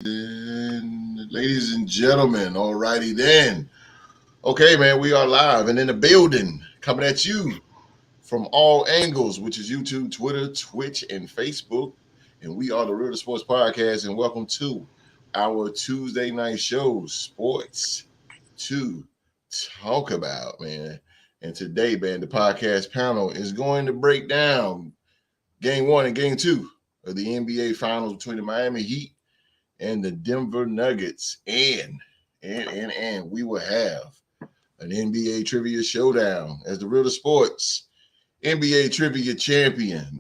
Ladies and gentlemen, alrighty then. Okay, man, we are live and in the building, coming at you from all angles, which is YouTube, Twitter, Twitch, and Facebook. And we are the Real Sports Podcast, and welcome to our Tuesday night show, Sports to Talk About, man. And today, man, the podcast panel is going to break down game one and game two of the NBA Finals between the Miami Heat and the Denver Nuggets. And we will have an NBA trivia showdown as the Real Sports NBA trivia champion.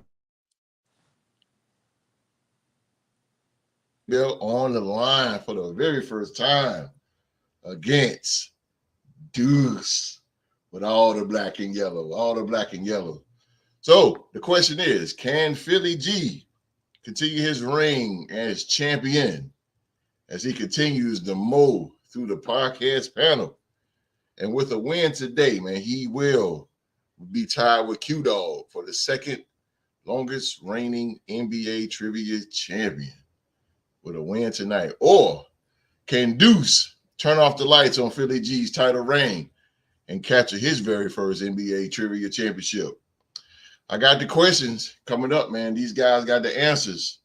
Belt on the line for the very first time against Deuce with all the black and yellow. So the question is, can Philly G continue his reign as champion as he continues to mow through the podcast panel? And with a win today, man, he will be tied with Q-Dog for the second longest reigning NBA trivia champion with a win tonight. Or can Deuce turn off the lights on Philly G's title reign and capture his very first NBA trivia championship? I got the questions coming up, man. These guys got the answers.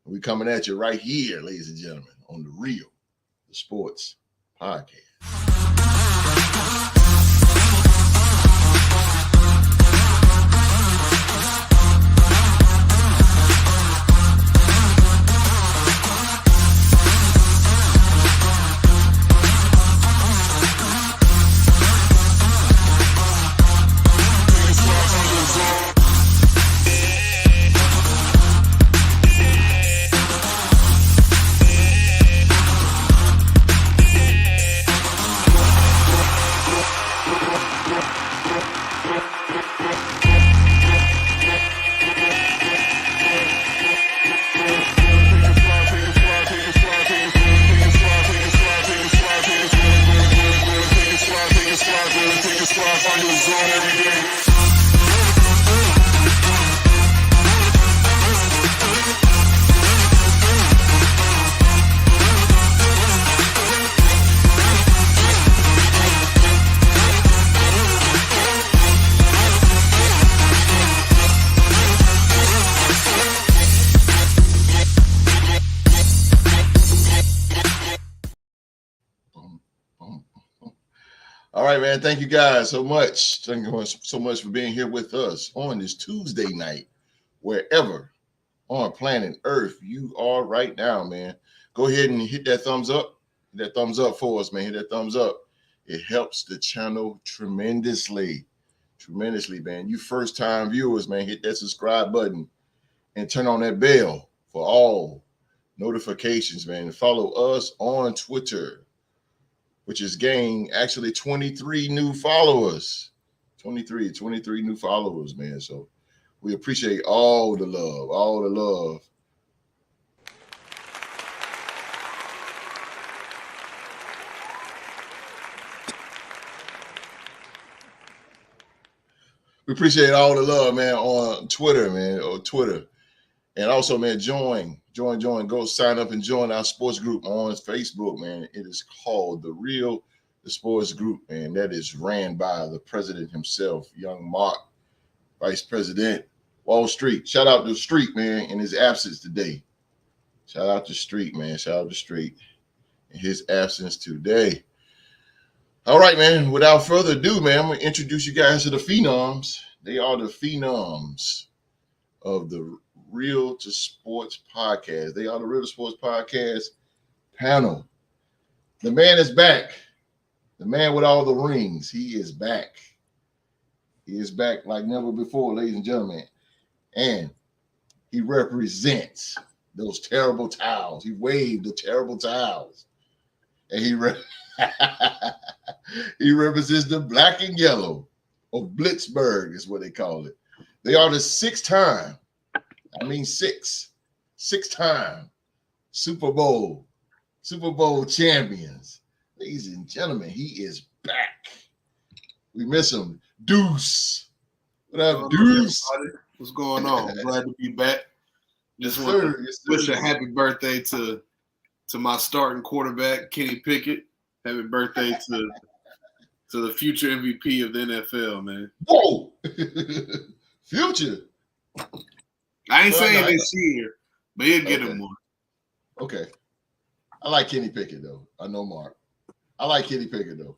We coming at you right here, ladies and gentlemen, on the Real Sports Podcast. All right, man. Thank you guys so much. Thank you so much for being here with us on this Tuesday night, wherever on planet Earth you are right now, man. Go ahead and hit that thumbs up. Hit that thumbs up for us, man. Hit that thumbs up. It helps the channel tremendously, man. You first-time viewers, man, hit that subscribe button and turn on that bell for all notifications, man. And follow us on Twitter, which is gained actually 23 new followers. 23 new followers, man. So we appreciate all the love. We appreciate all the love, man, on Twitter, man, or Twitter. And also, man, join. Go sign up and join our sports group on Facebook, man. It is called the Sports Group, man. That is ran by the president himself, young Mark, Vice President, Wall Street. Shout out to Street, man, in his absence today. Shout out to Street, man. Shout out to Street in his absence today. All right, man. Without further ado, man, I'm going to introduce you guys to the Phenoms. They are the Phenoms of the Real to Sports Podcast. They are the Real to Sports Podcast panel. The man is back. The man with all the rings. He is back. He is back like never before, ladies and gentlemen. And he represents those terrible towels. He waved the terrible towels. And he represents the black and yellow of Blitzburg is what they call it. They are the six-time Super Bowl champions. Ladies and gentlemen, he is back. We miss him. Deuce. What up, Deuce? What's going on? Glad to be back. Just want to wish a happy birthday to to my starting quarterback, Kenny Pickett. Happy birthday to the future MVP of the NFL, man. Whoa, future. I ain't saying this year, but he'll get him one. Okay. I like Kenny Pickett, though. I know Mark. I like Kenny Pickett, though.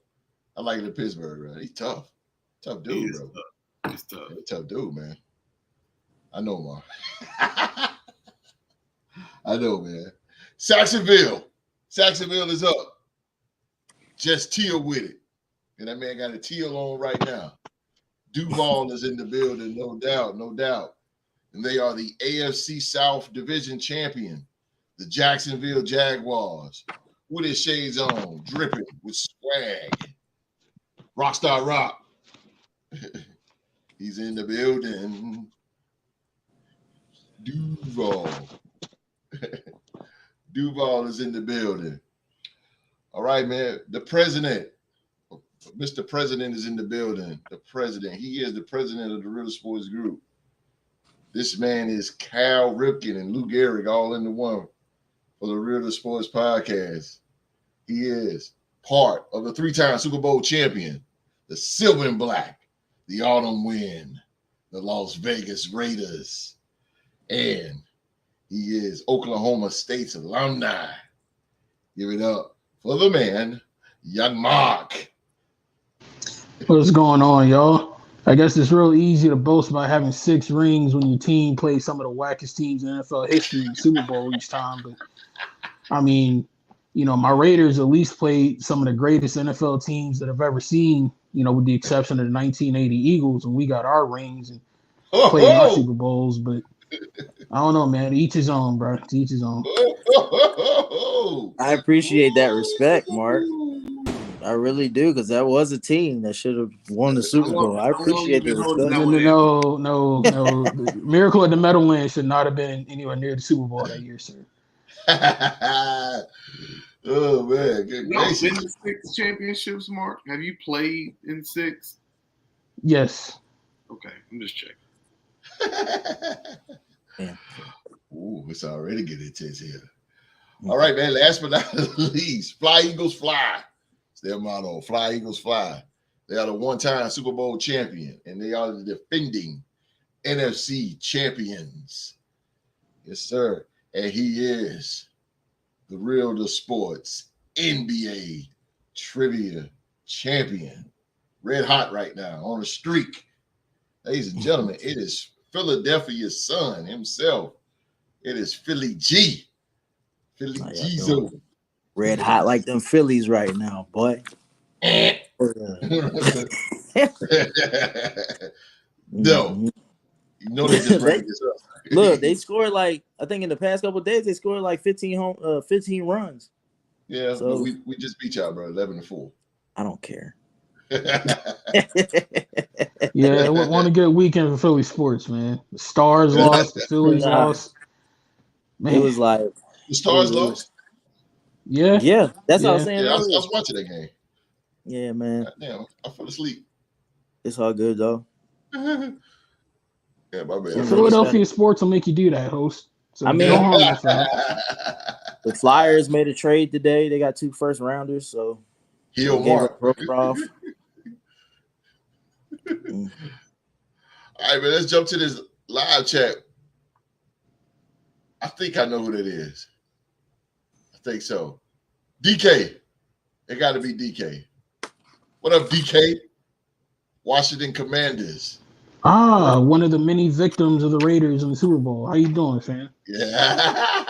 I like the Pittsburgh, right? He's tough. Tough dude, bro. He's tough. He's a tough dude, man. I know, Mark. I know, man. Saxonville is up. Just Teal with it. And that man got a Teal on right now. Duval is in the building, no doubt. And they are the AFC South Division champion, the Jacksonville Jaguars, with his shades on, dripping with swag. Rockstar Rock. He's in the building. Duval is in the building. All right, man. The president, Mr. President is in the building. The president. He is the president of the Real Sports Group. This man is Cal Ripken and Lou Gehrig all in the one for the Real Sports Podcast. He is part of the 3-time Super Bowl champion, the Silver and Black, the Autumn Wind, the Las Vegas Raiders, and he is Oklahoma State's alumni. Give it up for the man, Young Mark. What's going on, y'all? I guess it's real easy to boast about having 6 rings when your team plays some of the wackest teams in NFL history in the Super Bowl each time. But, I mean, you know, my Raiders at least played some of the greatest NFL teams that I've ever seen, you know, with the exception of the 1980 Eagles, and we got our rings and played in our Super Bowls. But I don't know, man. Each his own, bro. To each his own. I appreciate that respect, Mark. I really do, because that was a team that should have won the Super Bowl. I appreciate the respect. No. The Miracle at the Meadowlands should not have been anywhere near the Super Bowl that year, sir. Oh, man. Good gracious. Been to 6 championships, Mark? Have you played in 6? Yes. Okay, I'm just checking. Yeah. Ooh, it's already getting intense here. All right, man. Last but not least, Fly Eagles Fly. It's their motto. Fly Eagles Fly. They are the 1-time Super Bowl champion, and they are the defending NFC champions. Yes, sir. And he is the Real to Sports NBA trivia champion. Red hot right now on a streak. Ladies and gentlemen, it is Philadelphia's son himself. It is Philly G. Philly G. Red hot like them Phillies right now, boy. No. You know they just bring this up. Look, they scored like, I think in the past couple of days, they scored like 15 runs. Yeah, so we just beat y'all, bro, 11-4. I don't care. Yeah, it wasn't a good weekend for Philly sports, man. The Stars lost, the Phillies lost. Man. It was like the Stars lost. Yeah, that's what I was saying. Yeah, I was watching that game. Yeah, man. Damn, I fell asleep. It's all good though. Yeah, my bad. Philadelphia sports will make you do that, host. So I mean, the Flyers made a trade today. They got 2 first rounders, so Heel Mark. All right, man. Let's jump to this live chat. I think I know who that is. I think so. DK. It got to be DK. What up, DK? Washington Commanders. One of the many victims of the Raiders in the Super Bowl. How you doing, fam? Yeah.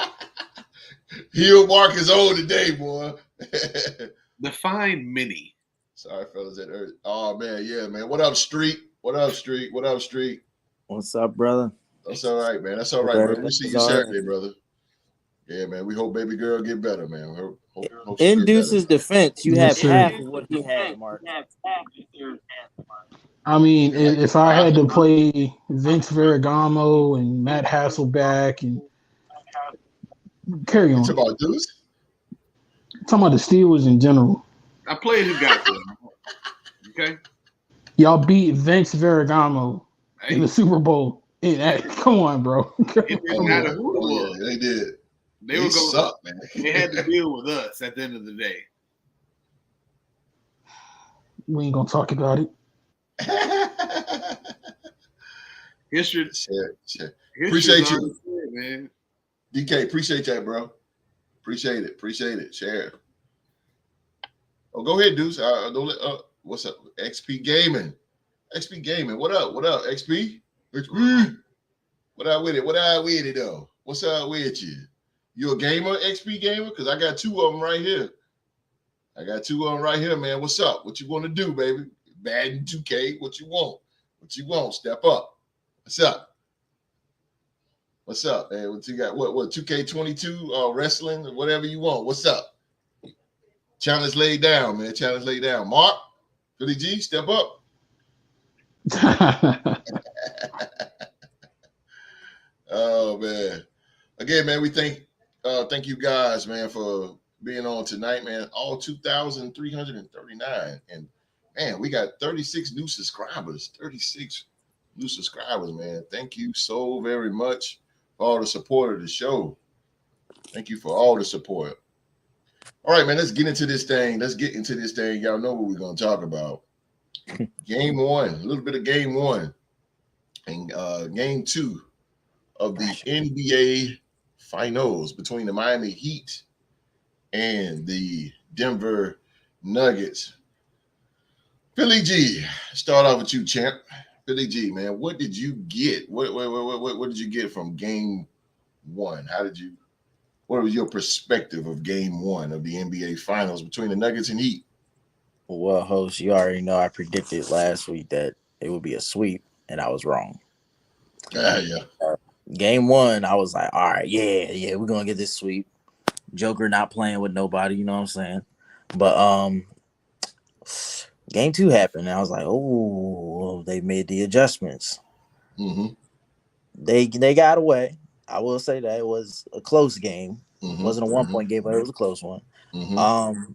Heel Mark is old today, boy. Define mini. Sorry, fellas at Earth. Oh, man, yeah, man. What up, Street? What up, Street? What up, Street? What's up, brother? That's all right, man. That's all right, brother. We'll see you Saturday, brother. Yeah, man. We hope baby girl get better, man. Hope in Deuce's defense, you have half of what he had, Mark. I mean, if I had to play Vince Ferragamo and Matt Hasselbeck and carry on. Talking about Deuce? Talking about the Steelers in general. I played who got them. Okay. Y'all beat Vince Ferragamo in the Super Bowl. Come on, bro. It didn't matter who it was. Yeah, they did. They were going. Suck, man. They had to deal with us at the end of the day. We ain't gonna talk about it. History. Appreciate you, man. DK. Appreciate that, bro. Appreciate it. Share it. Oh, go ahead, Deuce. Don't let. What's up, XP Gaming? XP Gaming. What up, XP? XP. What up with it, though? What's up with you? You a gamer, XP Gamer? Because I got two of them right here. Man. What's up? What you want to do, baby? Madden 2K. What you want? Step up. What's up, man? What you got? What 2K22 wrestling or whatever you want? What's up? Challenge laid down, man. Mark, Philly G, step up. Oh man. Again, man, we thank you guys, man, for being on tonight, man. All 2,339. And man, we got 36 new subscribers. 36 new subscribers, man. Thank you so very much for all the support of the show. Thank you for all the support. All right, man, let's get into this thing. Y'all know what we're going to talk about. Game one, a little bit of game one. And game two of the NBA Finals between the Miami Heat and the Denver Nuggets. Philly G, start off with you, champ. Philly G, man, what did you get? What did you get from game one? What was your perspective of game one of the NBA Finals between the Nuggets and Heat? Well, host, you already know I predicted last week that it would be a sweep, and I was wrong. Yeah. Game one, I was like, all right, yeah, we're gonna get this sweep. Joker not playing with nobody, you know what I'm saying? But game two happened, and I was like, oh, they made the adjustments. Mm-hmm. They got away. I will say that it was a close game. Mm-hmm. It wasn't a 1 point game, but it was a close one. Mm-hmm.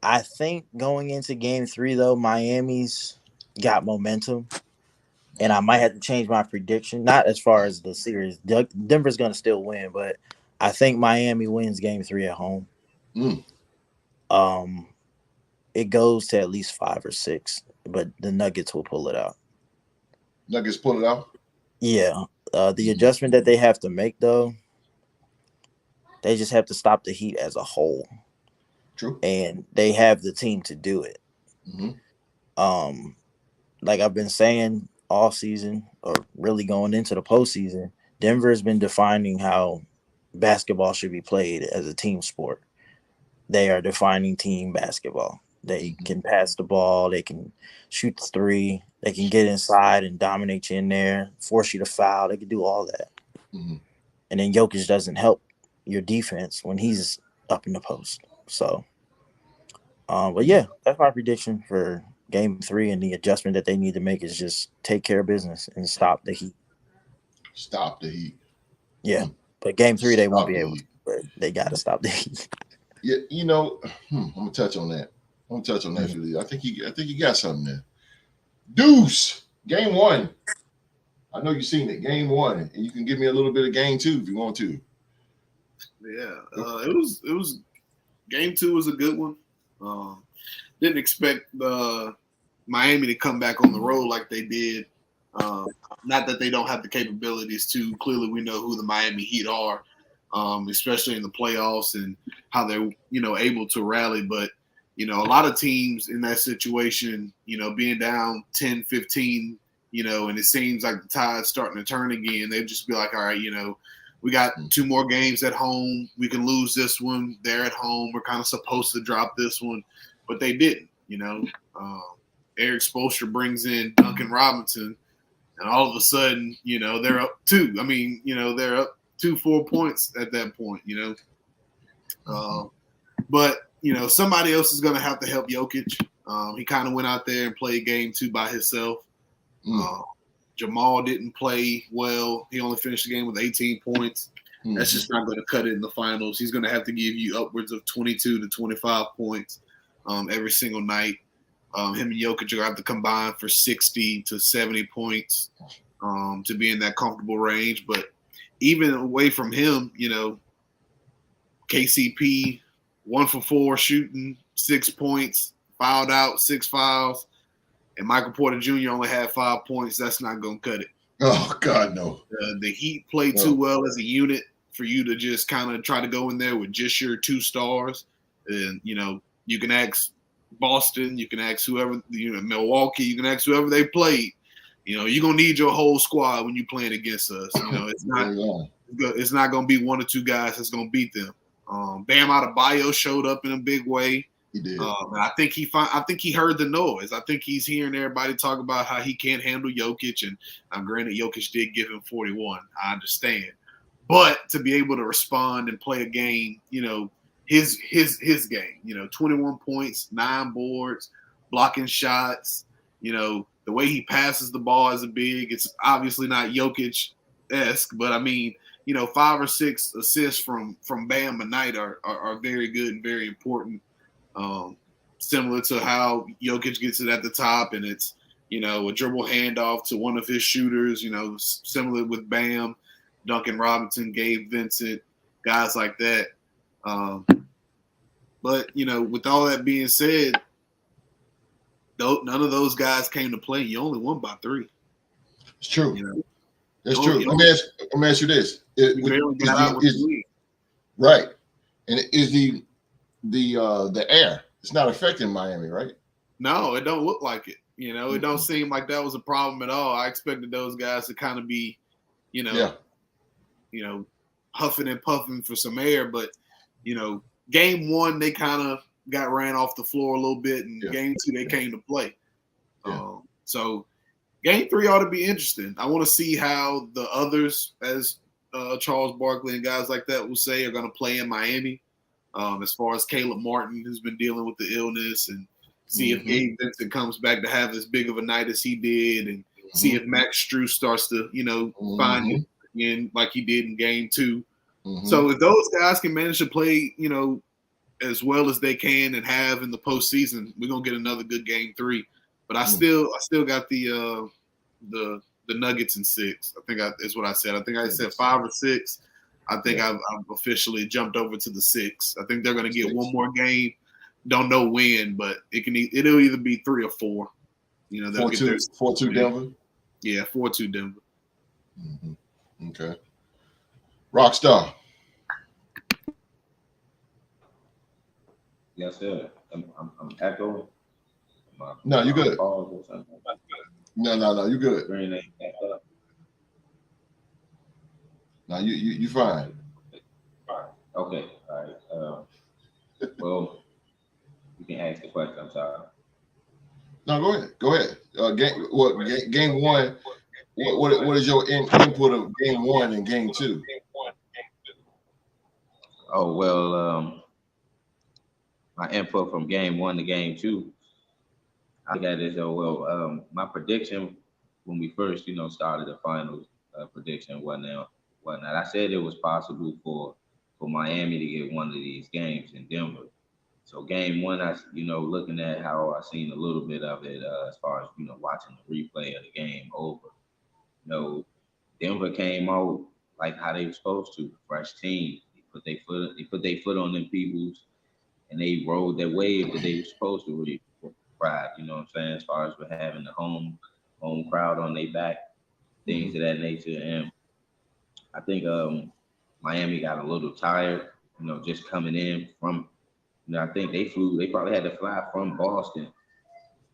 I think going into game three, though, Miami's got momentum. And I might have to change my prediction, not as far as the series. Denver's going to still win, but I think Miami wins game three at home. It goes to at least 5 or 6, but the Nuggets will pull it out. Nuggets pull it out? Yeah. The adjustment that they have to make, though, they just have to stop the Heat as a whole. True. And they have the team to do it. Mm-hmm. Like I've been saying all season, or really going into the postseason, Denver has been defining how basketball should be played as a team sport. They are defining team basketball. They can pass the ball. They can shoot the three. They can get inside and dominate you in there, force you to foul. They can do all that. Mm-hmm. And then Jokic doesn't help your defense when he's up in the post. So, but yeah, that's my prediction for game three, and the adjustment that they need to make is just take care of business and stop the Heat. Stop the Heat. Yeah, but game three, they won't be able to, but they got to stop the Heat. Yeah, you know, I'm going to touch on that. Philly. I think you got something there. Deuce, game one. I know you've seen it, game one, and you can give me a little bit of game two if you want to. Yeah, it was game two was a good one. Didn't expect Miami to come back on the road like they did. Not that they don't have the capabilities to. Clearly, we know who the Miami Heat are, especially in the playoffs and how they're able to rally. But a lot of teams in that situation, being down 10, 15, and it seems like the tide's starting to turn again. They'd just be like, all right, we got 2 more games at home. We can lose this one. They're at home. We're kind of supposed to drop this one, but they didn't. Eric Spoelstra brings in Duncan Robinson, and all of a sudden, they're up 2. I mean, they're up 4 points at that point. But somebody else is going to have to help Jokic. He kind of went out there and played game 2 by himself. Jamal didn't play well. He only finished the game with 18 points. That's just not going to cut it in the finals. He's going to have to give you upwards of 22 to 25 points every single night. Him and Jokic are going to have to combine for 60 to 70 points to be in that comfortable range. But even away from him, KCP 1 for 4 shooting, 6 points, fouled out, 6 fouls, and Michael Porter Jr. only had 5 points. That's not going to cut it. Oh God, no. The Heat play too well as a unit for you to just kind of try to go in there with just your 2 stars. And you can ask Boston, you can ask whoever, Milwaukee, you can ask whoever they played. You're gonna need your whole squad when you're playing against us. It's not gonna be 1 or 2 guys that's gonna beat them. Bam Adebayo showed up in a big way. He did. And I think he heard the noise. I think he's hearing everybody talk about how he can't handle Jokic. And granted, Jokic did give him 41. I understand, but to be able to respond and play a game, his game, 21 points, 9 boards, blocking shots, the way he passes the ball as a big, it's obviously not Jokic-esque, but I mean, 5 or 6 assists from Bam a night are very good and very important. Similar to how Jokic gets it at the top, and it's a dribble handoff to one of his shooters. Similar with Bam, Duncan Robinson, Gabe Vincent, guys like that. But with all that being said, none of those guys came to play. You only won by 3. It's true. That's true. Let me ask you this: right? And is the air? It's not affecting Miami, right? No, it don't look like it. It don't seem like that was a problem at all. I expected those guys to kind of be, huffing and puffing for some air. But, game 1, they kind of got ran off the floor a little bit. And game 2, they came to play. Yeah. So game 3 ought to be interesting. I want to see how the others, as Charles Barkley and guys like that will say, are going to play in Miami. As far as Caleb Martin, who's been dealing with the illness, and see if Gabe Vincent comes back to have as big of a night as he did, and see if Max Strus starts to, find him again like he did in game 2. So if those guys can manage to play, as well as they can and have in the postseason, we're gonna get another good game 3. But I still got the Nuggets in 6. I think is what I said. I think I said 5 or 6. I think I've officially jumped over to the 6. I think they're going to get 1 more game. Don't know when, but it'll either be 3 or 4. 4-2 Denver. Yeah, 4-2 Denver. Okay. Rockstar. Yes, sir. I'm echoing. No, you good. No, you good. No, you fine. Okay, all right. Well, you can ask the question. I'm sorry. No, go ahead. Game 1? What is your input of game 1 and game 2? Oh well, my input from game 1 to game 2. I got this. My prediction when we first, started the finals prediction whatnot. I said it was possible for Miami to get one of these games in Denver. So game 1, I looking at how I seen a little bit of it as far as watching the replay of the game over. Denver came out like how they were supposed to, fresh team. They put their foot on them peoples, and they rode that wave that they were supposed to ride. You know what I'm saying? As far as with having the home crowd on their back, things of that nature. And I think Miami got a little tired, just coming in from. I think they probably had to fly from Boston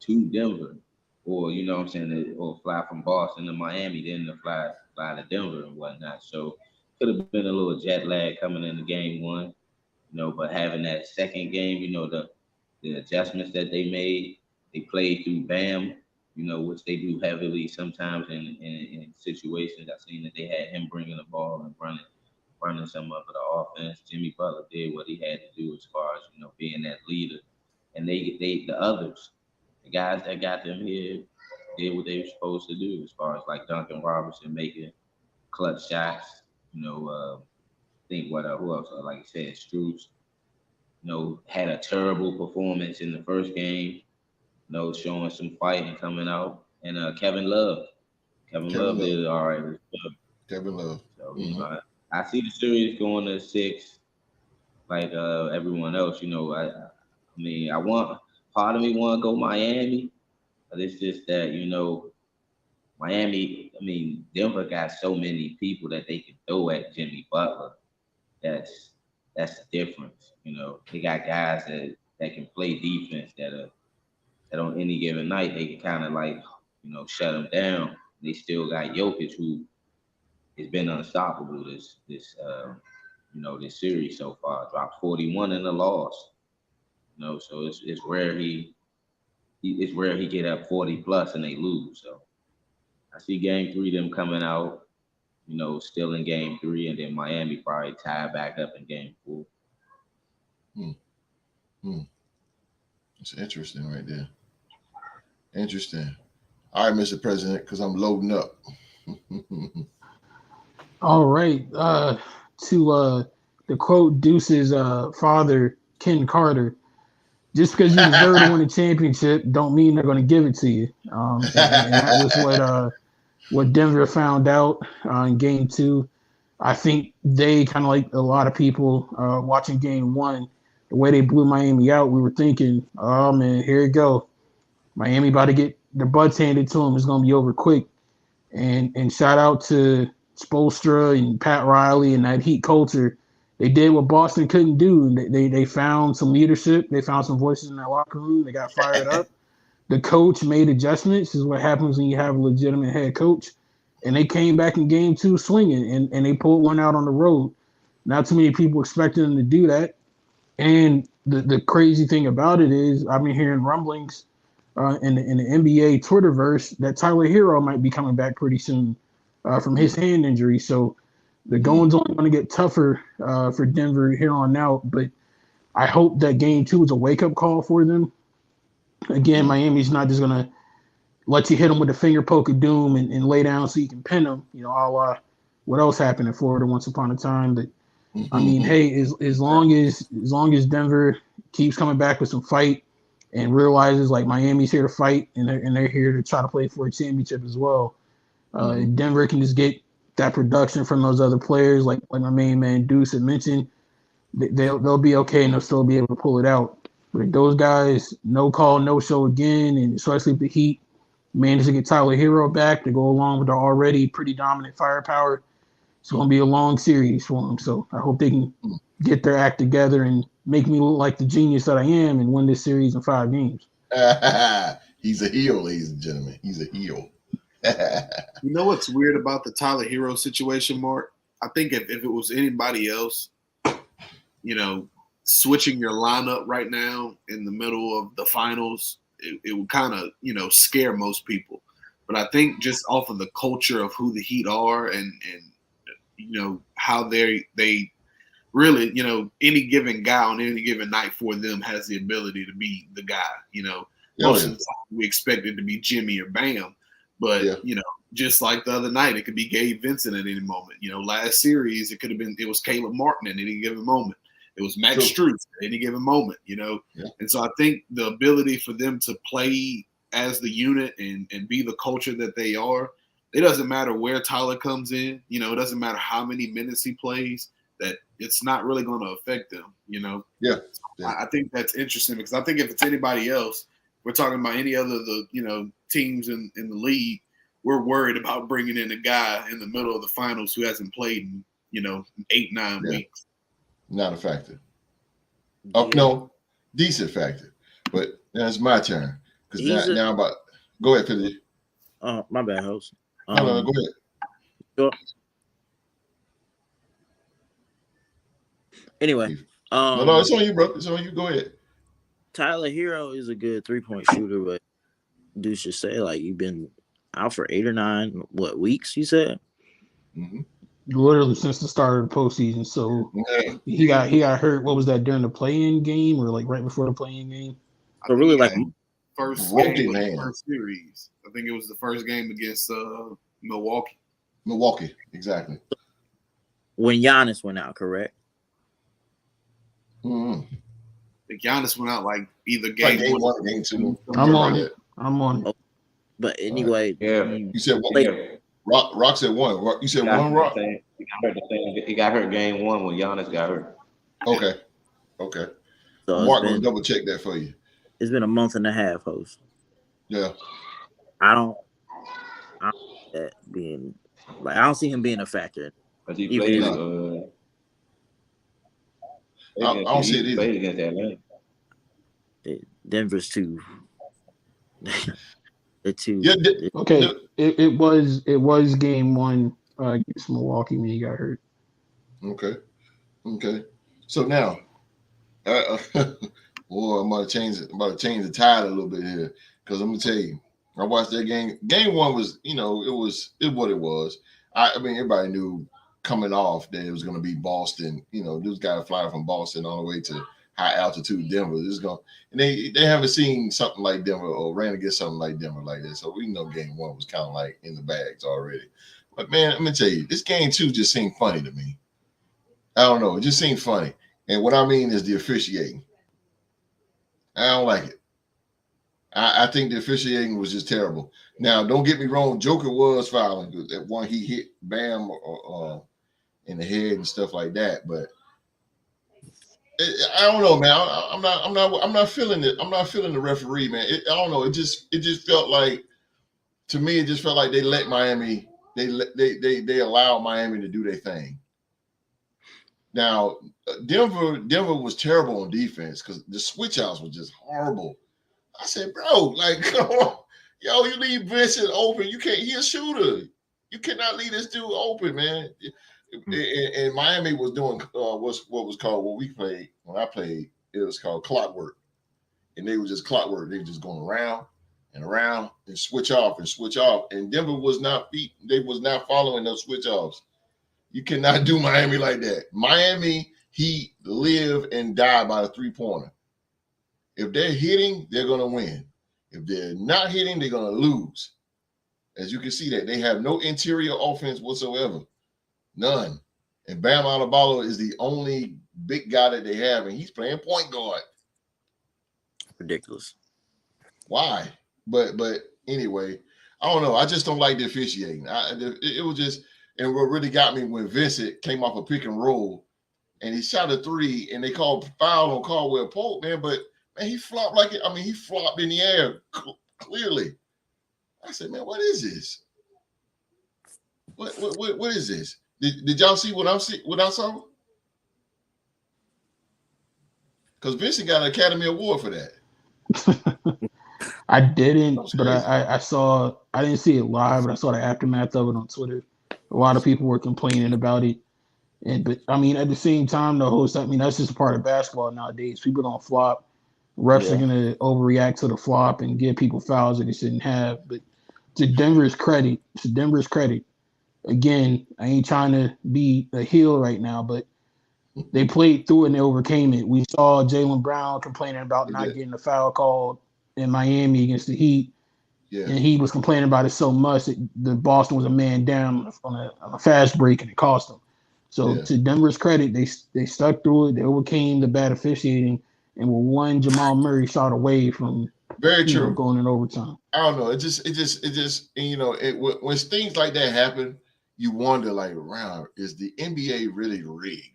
to Denver, or or fly from Boston to Miami, then to fly to Denver and whatnot. So could have been a little jet lag coming into game 1, but having that second game, the adjustments that they made, they played through Bam, which they do heavily sometimes in situations. I've seen that they had him bringing the ball and running some of the offense. Jimmy Butler did what he had to do as far as, being that leader. And the others, the guys that got them here, did what they were supposed to do as far as like Duncan Robinson making clutch shots. Who else? Like you said, Strus, had a terrible performance in the first game, showing some fight and coming out. And Kevin Love. Kevin Love did all right as well. Kevin Love. So, I see the series going to 6. like everyone else. I mean, part of me want to go Miami, but it's just that Miami. I mean, Denver got so many people that they can throw at Jimmy Butler. That's the difference. They got guys that can play defense that on any given night they can kind of like shut them down. They still got Jokic, who has been unstoppable this series so far. Dropped 41 in the loss. So it's rare it's rare he get up 40 plus and they lose. So I see game 3 them coming out, still in game 3, and then Miami probably tie back up in game 4. It's interesting right there. Interesting. All right, Mr. President, because I'm loading up. All right. To quote Deuce's father, Ken Carter, just because you deserve to win a championship don't mean they're going to give it to you. And that was what Denver found out in game 2. I think they kind of like a lot of people watching game 1, the way they blew Miami out, we were thinking, oh, man, here it go. Miami about to get their butts handed to them. It's going to be over quick. And shout out to Spoelstra and Pat Riley and that Heat culture. They did what Boston couldn't do. They found some leadership. They found some voices in that locker room. They got fired up. The coach made adjustments. This is what happens when you have a legitimate head coach. And they came back in game 2 swinging, and they pulled one out on the road. Not too many people expected them to do that. And the crazy thing about it is I've been hearing rumblings in the NBA Twitterverse that Tyler Hero might be coming back pretty soon from his hand injury. So the going's only going to get tougher for Denver here on out. But I hope that game 2 is a wake-up call for them. Again, Miami's not just going to let you hit them with a finger poke of doom and lay down so you can pin them. A la what else happened in Florida once upon a time. But I mean, hey, as long as Denver keeps coming back with some fight and realizes like Miami's here to fight and they're here to try to play for a championship as well. Denver can just get that production from those other players, like my main man Deuce had mentioned. They'll be okay and they'll still be able to pull it out. But if those guys no call, no show again, and especially if the Heat manage to get Tyler Hero back to go along with their already pretty dominant firepower, it's going to be a long series for them. So I hope they can get their act together and make me look like the genius that I am and win this series in 5 games. He's a heel, ladies and gentlemen. He's a heel. You know what's weird about the Tyler Hero situation, Mark? I think if it was anybody else, switching your lineup right now in the middle of the finals, it would kind of, scare most people. But I think just off of the culture of who the Heat are and how they really, any given guy on any given night for them has the ability to be the guy. Most of the time we expect it to be Jimmy or Bam. But, just like the other night, it could be Gabe Vincent at any moment. Last series, it was Caleb Martin at any given moment. It was Max Strus at any given moment, And so I think the ability for them to play as the unit and be the culture that they are, it doesn't matter where Tyler comes in. It doesn't matter how many minutes he plays, that it's not really going to affect them, Yeah. I think that's interesting because I think if it's anybody else, we're talking about any other teams in the league, we're worried about bringing in a guy in the middle of the finals who hasn't played in 8-9 weeks. Not a factor. Oh no, decent factor. But now it's my turn because now about. Go ahead, Philly. My bad, host. No, go ahead. Sure. Anyway, no, it's on you, bro. It's on you. Go ahead. Tyler Hero is a good 3-point shooter, but Deuce should say like you've been out for 8 or 9 weeks? You said. Literally since the start of the postseason. So he got hurt. What was that, during the play-in game or like right before the play-in game? So really like first game of the first series. I think it was the first game against Milwaukee. Milwaukee, exactly. When Giannis went out, correct? I think Giannis went out like either game 1 or game 2. I'm on it. Oh, but anyway, you said what? Rock said 1. You said 1, Rock? He got hurt game 1 when Giannis got hurt. Okay. Okay. So Mark will double check that for you. it's been a month and a half, host. Yeah. I don't that being like I don't see him being a factor. But he Even played. I don't see it either. Played against Atlanta. Denver's too. The two. Yeah. Okay, it was game one against Milwaukee when he got hurt. Okay. So now, boy, I'm about to change the tide a little bit here because I'm gonna tell you, I watched that game. Game one was, it was what it was. I mean, everybody knew coming off that it was gonna be Boston. This guy flying from Boston all the way to high altitude Denver. This is going, and they haven't seen something like Denver or ran against something like Denver like this. So we know game one was kind of like in the bags already. But man, let me tell you, this game two just seemed funny to me. I don't know. It just seemed funny. And what I mean is the officiating. I don't like it. I think the officiating was just terrible. Now, don't get me wrong. Joker was fouling. That one he hit Bam in the head and stuff like that. But I don't know, man. I'm not feeling it. I'm not feeling the referee, man. I don't know. It just felt like, to me, it just felt like they let Miami. They allowed Miami to do their thing. Now, Denver was terrible on defense because the switch outs were just horrible. I said, bro, like, come on. Yo, you leave Vincent open. You can't. He a shooter. You cannot leave this dude open, man. And Miami was doing what was called, what we played when I played, it was called clockwork. And they were just clockwork. They were just going around and around and switch off. And Denver was not following those switch offs. You cannot do Miami like that. Miami, he live and die by the three-pointer. If they're hitting, they're going to win. If they're not hitting, they're going to lose. As you can see that, they have no interior offense whatsoever. None. And Bam Adebayo is the only big guy that they have, and he's playing point guard. Ridiculous. Why? But anyway, I don't know. I just don't like the officiating. It was just, and what really got me when Vincent came off a pick and roll, and he shot a three, and they called foul on Caldwell Pope, man. But man, he flopped he flopped in the air clearly. I said, man, what is this? What is this? Did y'all see what I saw? Because Vincent got an Academy Award for that. I didn't, but I saw. I didn't see it live, but I saw the aftermath of it on Twitter. A lot of people were complaining about it, but I mean, at the same time, the host. I mean, that's just a part of basketball nowadays. People don't flop. Refs are gonna overreact to the flop and give people fouls that they shouldn't have. But to Denver's credit, again, I ain't trying to be a heel right now, but they played through it and they overcame it. We saw Jaylen Brown complaining about not getting a foul called in Miami against the Heat. Yeah. And he was complaining about it so much that the Boston was a man down on a fast break and it cost them. So to Denver's credit, they stuck through it. They overcame the bad officiating and were one Jamal Murray shot away from going in overtime. I don't know. It just when things like that happen, you wonder, like, wow, is the NBA really rigged?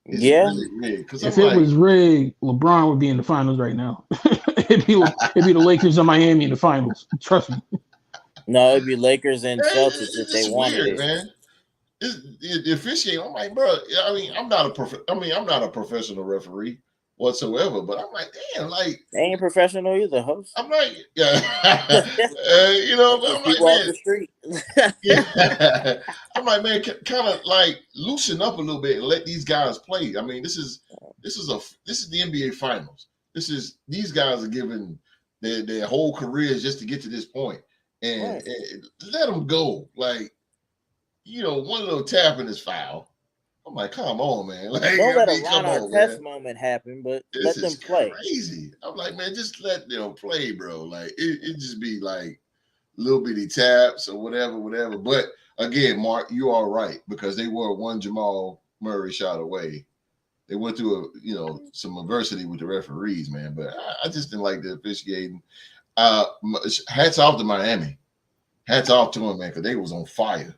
Really rigged? If it was rigged, LeBron would be in the finals right now. it'd be the Lakers and Miami in the finals. Trust me. No, it'd be Lakers and Celtics if they wanted it. Man. The officiating, I'm like, bro. I mean, I'm not a professional referee whatsoever, but I'm like, damn, like they ain't professional either, host. I'm like, I'm like, people off the street. I'm like, man, kind of like loosen up a little bit and let these guys play. I mean, this is the NBA Finals. These guys are giving their whole careers just to get to this point, and let them go. Like, one little tapping is foul. I'm like, come on, man. Like, don't let a Ron Artest moment happen, but let them play. Crazy. I'm like, man, just let them play, bro. Like, it just be like little bitty taps or whatever. But again, Mark, you are right, because they were one Jamal Murray shot away. They went through some adversity with the referees, man. But I just didn't like the officiating. Hats off to Miami. Hats off to them, man, because they was on fire.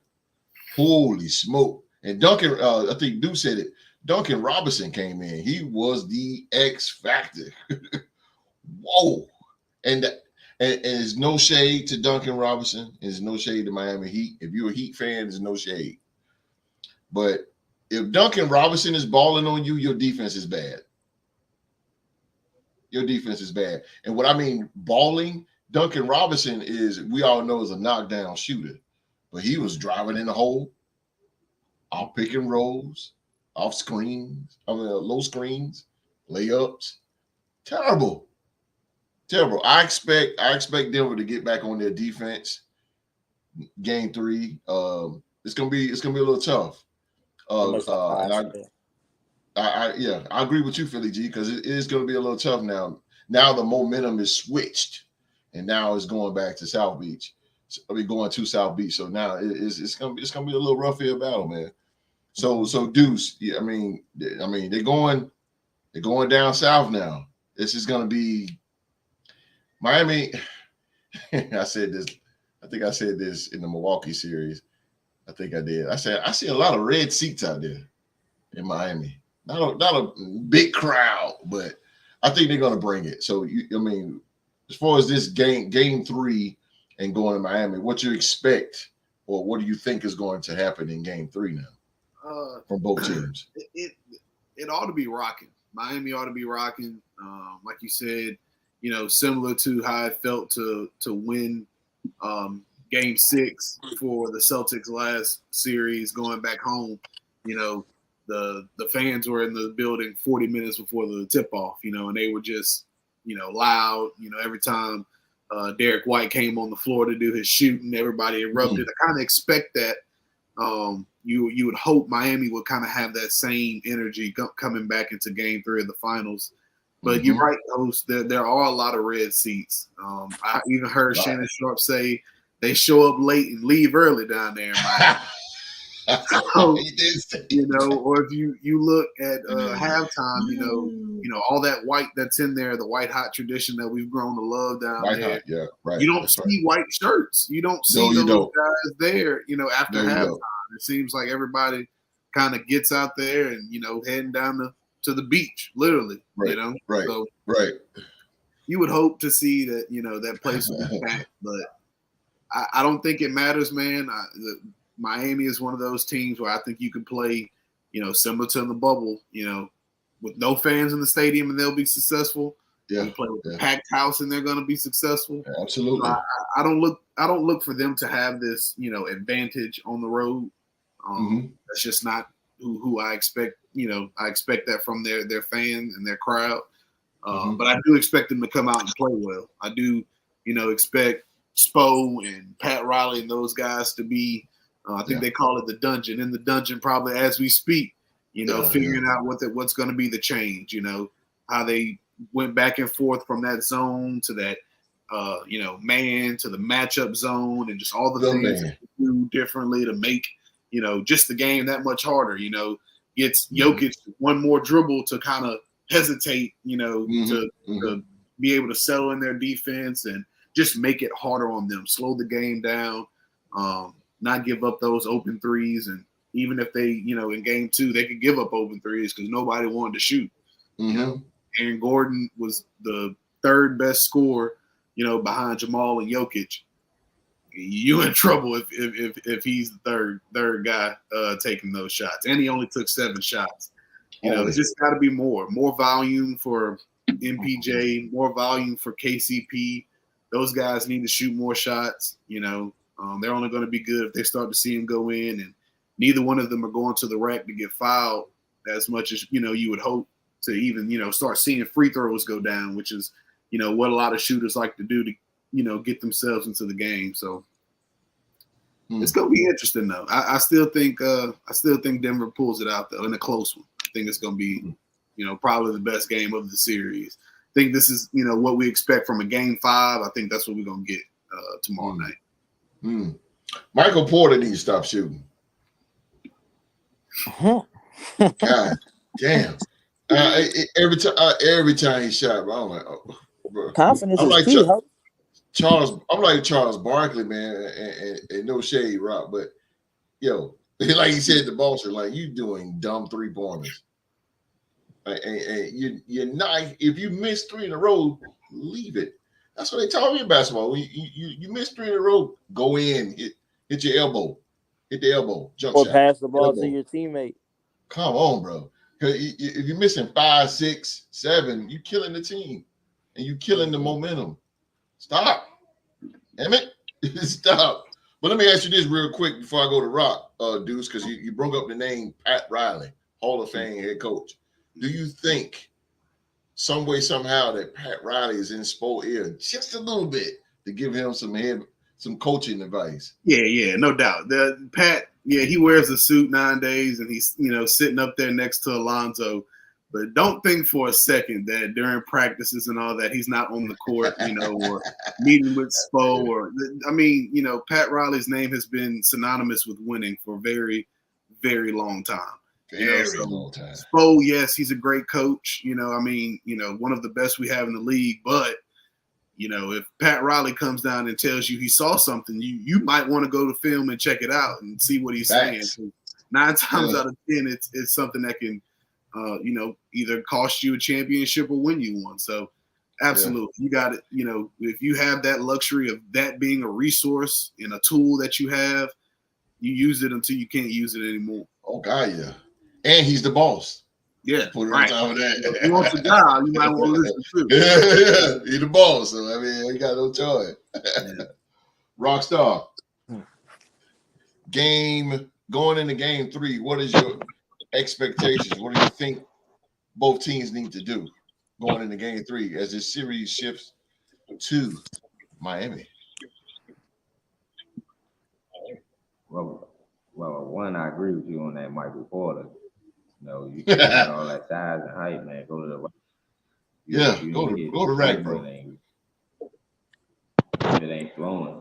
Holy smoke. And Duncan, I think Duke said it. Duncan Robinson came in. He was the X factor. Whoa. And there's no shade to Duncan Robinson. There's no shade to Miami Heat. If you're a Heat fan, there's no shade. But if Duncan Robinson is balling on you, your defense is bad. Your defense is bad. And what I mean balling, Duncan Robinson is, we all know, is a knockdown shooter. But he was driving in the hole, off pick and rolls, off screens, low screens, layups. Terrible. I expect Denver to get back on their defense. Game 3. It's gonna be a little tough. And I agree with you, Philly G, because it is gonna be a little tough now. Now the momentum is switched, and now it's going back to South Beach. Going to South Beach. So now it's gonna be a little rough here battle, man. So Deuce, yeah, I mean they're going down south now. This is gonna be Miami. I said this. I think I said this in the Milwaukee series. I think I did. I said I see a lot of red seats out there in Miami. Not a big crowd, but I think they're gonna bring it. So as far as this game 3 and going to Miami, what you expect, or what do you think is going to happen in game 3 now from both teams? It ought to be rocking. Miami ought to be rocking. Like you said, similar to how I felt to win game 6 for the Celtics last series going back home. The fans were in the building 40 minutes before the tip-off, and they were just, loud, every time Derek White came on the floor to do his shooting, everybody erupted. I kind of expect that. You would hope Miami would kind of have that same energy coming back into game 3 of the finals. But you're right, host. There are a lot of red seats. I even heard Shannon Sharp say they show up late and leave early down there in Miami. So, or if you look at halftime, all that white that's in there, the white hot tradition that we've grown to love down white there. Hot, yeah, right. You don't see white shirts. You don't see those guys there, after halftime. It seems like everybody kind of gets out there and, heading down to the beach, literally, Right. So, right. You would hope to see that, that place will be back, but I don't think it matters, man. Miami is one of those teams where I think you can play, similar to in the bubble, with no fans in the stadium and they'll be successful. Yeah. You play with a packed house and they're going to be successful. Yeah, absolutely. So I don't look for them to have this, advantage on the road. That's just not who I expect. I expect that from their fans and their crowd. But I do expect them to come out and play well. I do, expect Spo and Pat Riley and those guys to be. I think they call it the dungeon. In the dungeon, probably as we speak, figuring out what's going to be the change. How they went back and forth from that zone to that, man to the matchup zone, and just all the things that they do differently to make, just the game that much harder. Gets Jokic one more dribble to kind of hesitate, to be able to settle in their defense and just make it harder on them, slow the game down. Not give up those open threes. And even if they, in game 2, they could give up open threes because nobody wanted to shoot. Aaron Gordon was the 3rd best scorer, behind Jamal and Jokic. You in trouble if he's the third guy taking those shots. And he only took 7 shots. It's just got to be more volume for MPJ, more volume for KCP. Those guys need to shoot more shots, They're only going to be good if they start to see him go in, and neither one of them are going to the rack to get fouled as much as, you would hope to even, start seeing free throws go down, which is, what a lot of shooters like to do to, get themselves into the game. So it's going to be interesting though. I still think Denver pulls it out though in a close one. I think it's going to be, probably the best game of the series. I think this is, what we expect from a game 5. I think that's what we're going to get tomorrow night. Michael Porter needs to stop shooting. God damn! Every time he shot, bro, I'm like, bro. Confidence I'm is like key. I'm like Charles Barkley, man, and no shade, Rock, but like he said to Boston, like you doing dumb 3-pointers. And you're not. If you miss 3 in a row, leave it. That's what they taught me in basketball. When you miss 3 in a row, go in, hit your elbow, hit the elbow, jump Or shot, pass the ball elbow. to your teammate. Come on, bro. Because if you're missing 5, 6, 7, you're killing the team, and you're killing the momentum. Stop, damn it, stop. But let me ask you this real quick before I go to Rock, Deuce, because you brought up the name Pat Riley, Hall of Fame head coach. Do you think some way, somehow, that Pat Riley is in Spo ear just a little bit to give him some coaching advice? Yeah, no doubt. The Pat, he wears a suit 9 days, and he's sitting up there next to Alonzo. But don't think for a second that during practices and all that he's not on the court, or meeting with Spo. Or Pat Riley's name has been synonymous with winning for a very, very long time. Long time. Spo, yes, he's a great coach. One of the best we have in the league. But if Pat Riley comes down and tells you he saw something, you might want to go to film and check it out and see what he's saying. 9 times out of 10, it's something that can, either cost you a championship or win you one. So, absolutely, you got it. If you have that luxury of that being a resource and a tool that you have, you use it until you can't use it anymore. Oh God, yeah. And he's the boss. Yeah, put it right. on top of that. If you want the job, you might want to listen too. Yeah, he's the boss. So you got no choice. Rockstar. Going into game 3, what is your expectations? What do you think both teams need to do going into game 3 as this series shifts to Miami? Well, one, I agree with you on that, Michael Porter. You got all that size and height, man. Go to the go to rack, bro. If it ain't flowing.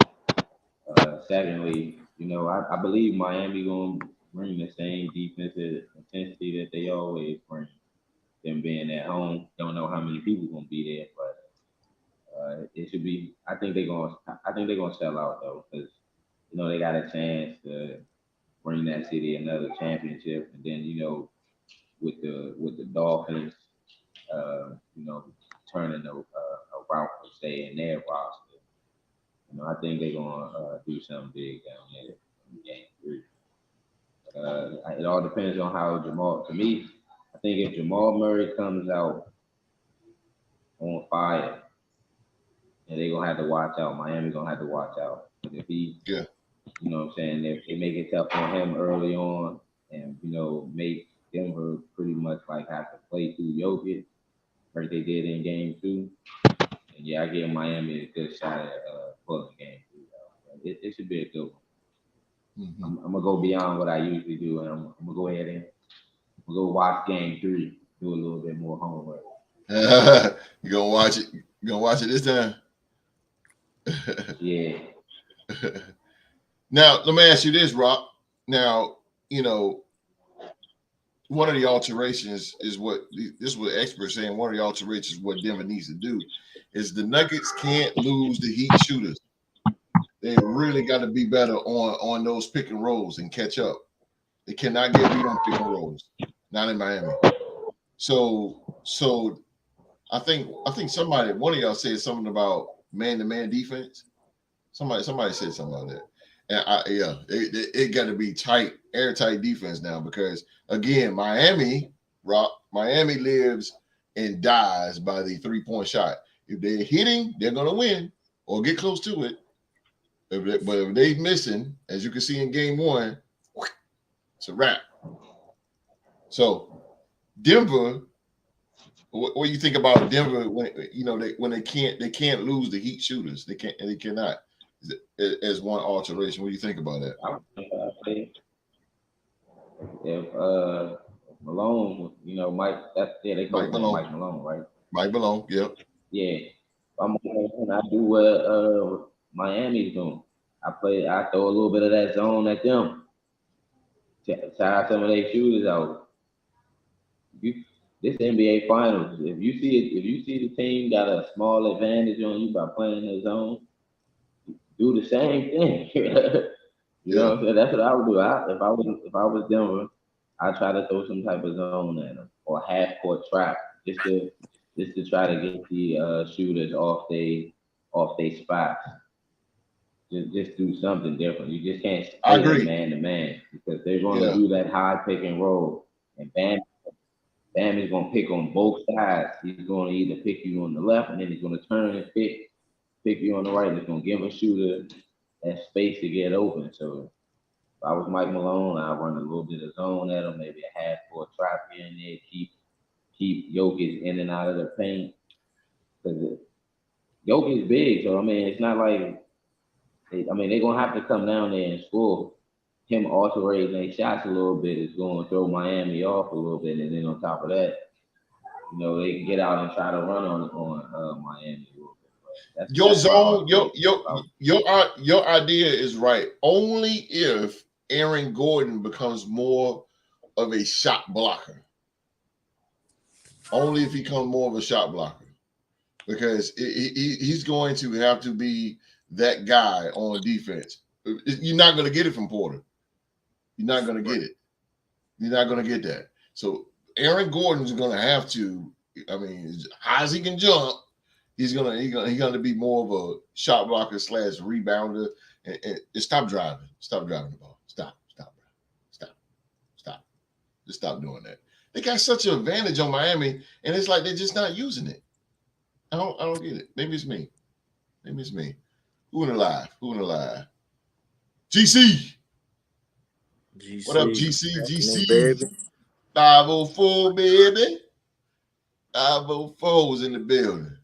Secondly, I believe Miami gonna bring the same defensive intensity that they always bring. Them being at home, don't know how many people gonna be there, but it should be. I think they're gonna sell out though, because they got a chance to bring that city another championship, and then with the Dolphins, turning a route to stay in their roster. I think they're gonna do something big down there in game 3. It all depends on how Jamal. To me, I think if Jamal Murray comes out on fire, and they're gonna have to watch out. Miami gonna have to watch out. But if he, what I'm saying, if they make it tough on him early on, and make Denver pretty much like have to play through Jokic, like they did in game 2. And I give Miami a good shot at pulling game 3. It should be a good one. Mm-hmm. I'm gonna go beyond what I usually do, and I'm gonna go ahead and go watch game 3, do a little bit more homework. You gonna watch it? You gonna watch it this time? Yeah. Now let me ask you this, Rock. Now one of the alterations is what experts saying. One of the alterations, what Denver needs to do, is the Nuggets can't lose the Heat shooters. They really got to be better on those pick and rolls and catch up. They cannot get beat on pick and rolls. Not in Miami. So I think somebody, one of y'all said something about man-to-man defense. Somebody said something about that. And it got to be tight, airtight defense now, because again, Miami lives and dies by the 3-point shot. If they're hitting, they're gonna win or get close to it. But if they're missing, as you can see in game 1, it's a wrap. So Denver, what do you think about Denver when they can't lose the Heat shooters? They cannot. As one alteration, what do you think about that? If Malone, Mike, they call him Mike Malone, right? Mike Malone, yep. Yeah, I do what Miami's doing. I throw a little bit of that zone at them. Try some of their shooters out. This NBA Finals, if you see the team got a small advantage on you by playing the zone, do the same thing. You know what I'm saying? That's what I would do. If I was Denver, I'd try to throw some type of zone at them or half court trap just to try to get the shooters off they spots. Just do something different. You just can't I play them agree. man to man because they're going to Yeah. do that high pick and roll, and Bam is going to pick on both sides. He's going to either pick you on the left, and then he's going to turn and pick you on the right. He's going to give a shooter that space to get open. So if I was Mike Malone, I'd run a little bit of zone at him, maybe a half court trap here and there, keep Jokic in and out of the paint. Because Jokic is big, so I mean, it's not like they're gonna have to come down there and score. Him altering their shots a little bit is going to throw Miami off a little bit, and then on top of that, you know, they can get out and try to run on Miami a little bit. Your zone, your idea is right. Only if Aaron Gordon becomes more of a shot blocker. Only if he becomes more of a shot blocker, because he's going to have to be that guy on defense. You're not going to get it from Porter. You're not going to get it. You're not going to get that. So Aaron Gordon's going to have to. I mean, as high as he can jump, he's gonna be more of a shot blocker / rebounder. And stop driving. Stop driving the ball. Stop. Just stop doing that. They got such an advantage on Miami, and it's like they're just not using it. I don't get it. Maybe it's me. Who in the live? GC. What up, GC? Baby. 504, baby. 504 was in the building.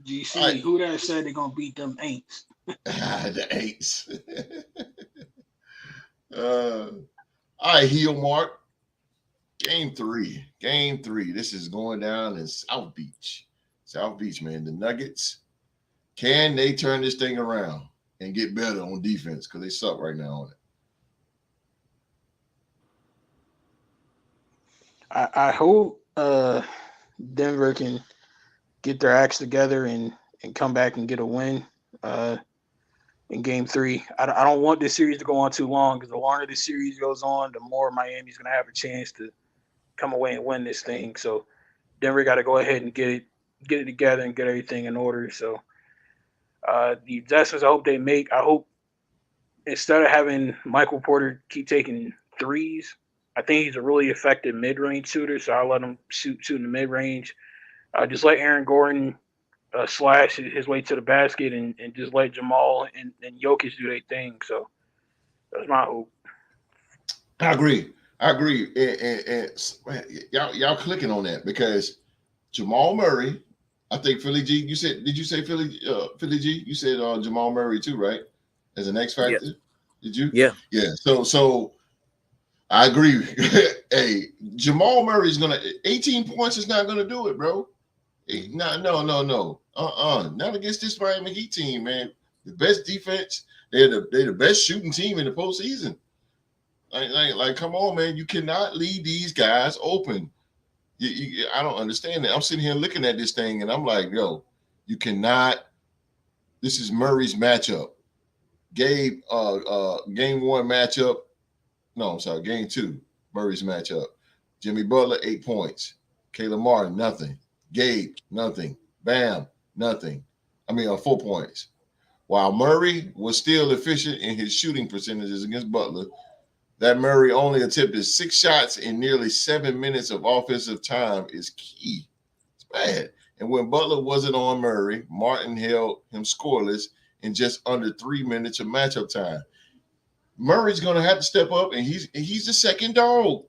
GC, Right. who that said they're gonna beat them Aints? The Aints. All right, heel mark. Game three. This is going down in South Beach. Man. The Nuggets. Can they turn this thing around and get better on defense? Because they suck right now on it. I hope Denver can get their acts together and come back and get a win in game 3. I don't want this series to go on too long, because the longer this series goes on, the more Miami's going to have a chance to come away and win this thing. So Denver got to go ahead and get it together and get everything in order. So the adjustments I hope they make, I hope instead of having Michael Porter keep taking threes, I think he's a really effective mid-range shooter, so I'll let him shoot in the mid-range. Just let Aaron Gordon slash his way to the basket and just let Jamal and Jokic do their thing. So that's my hope. I agree. And y'all clicking on that, because Jamal Murray, I think Philly G, did you say Philly G? You said Jamal Murray too, right? As an X factor? Yeah. Did you? Yeah. Yeah. So I agree. Hey, Jamal Murray's 18 points is not gonna do it, bro. No. Not against this Miami Heat team, man. The best defense. They're the best shooting team in the postseason. Like, come on, man. You cannot leave these guys open. I don't understand that. I'm sitting here looking at this thing, and I'm like, yo, you cannot. This is Murray's matchup. Game 1 matchup. No, I'm sorry, game 2, Murray's matchup. Jimmy Butler, 8 points. Caleb Martin, nothing. Gabe, nothing. Bam, nothing. 4 points. While Murray was still efficient in his shooting percentages against Butler, that Murray only attempted 6 shots in nearly 7 minutes of offensive time is key. It's bad. And when Butler wasn't on Murray, Martin held him scoreless in just under 3 minutes of matchup time. Murray's going to have to step up, and he's the second dog.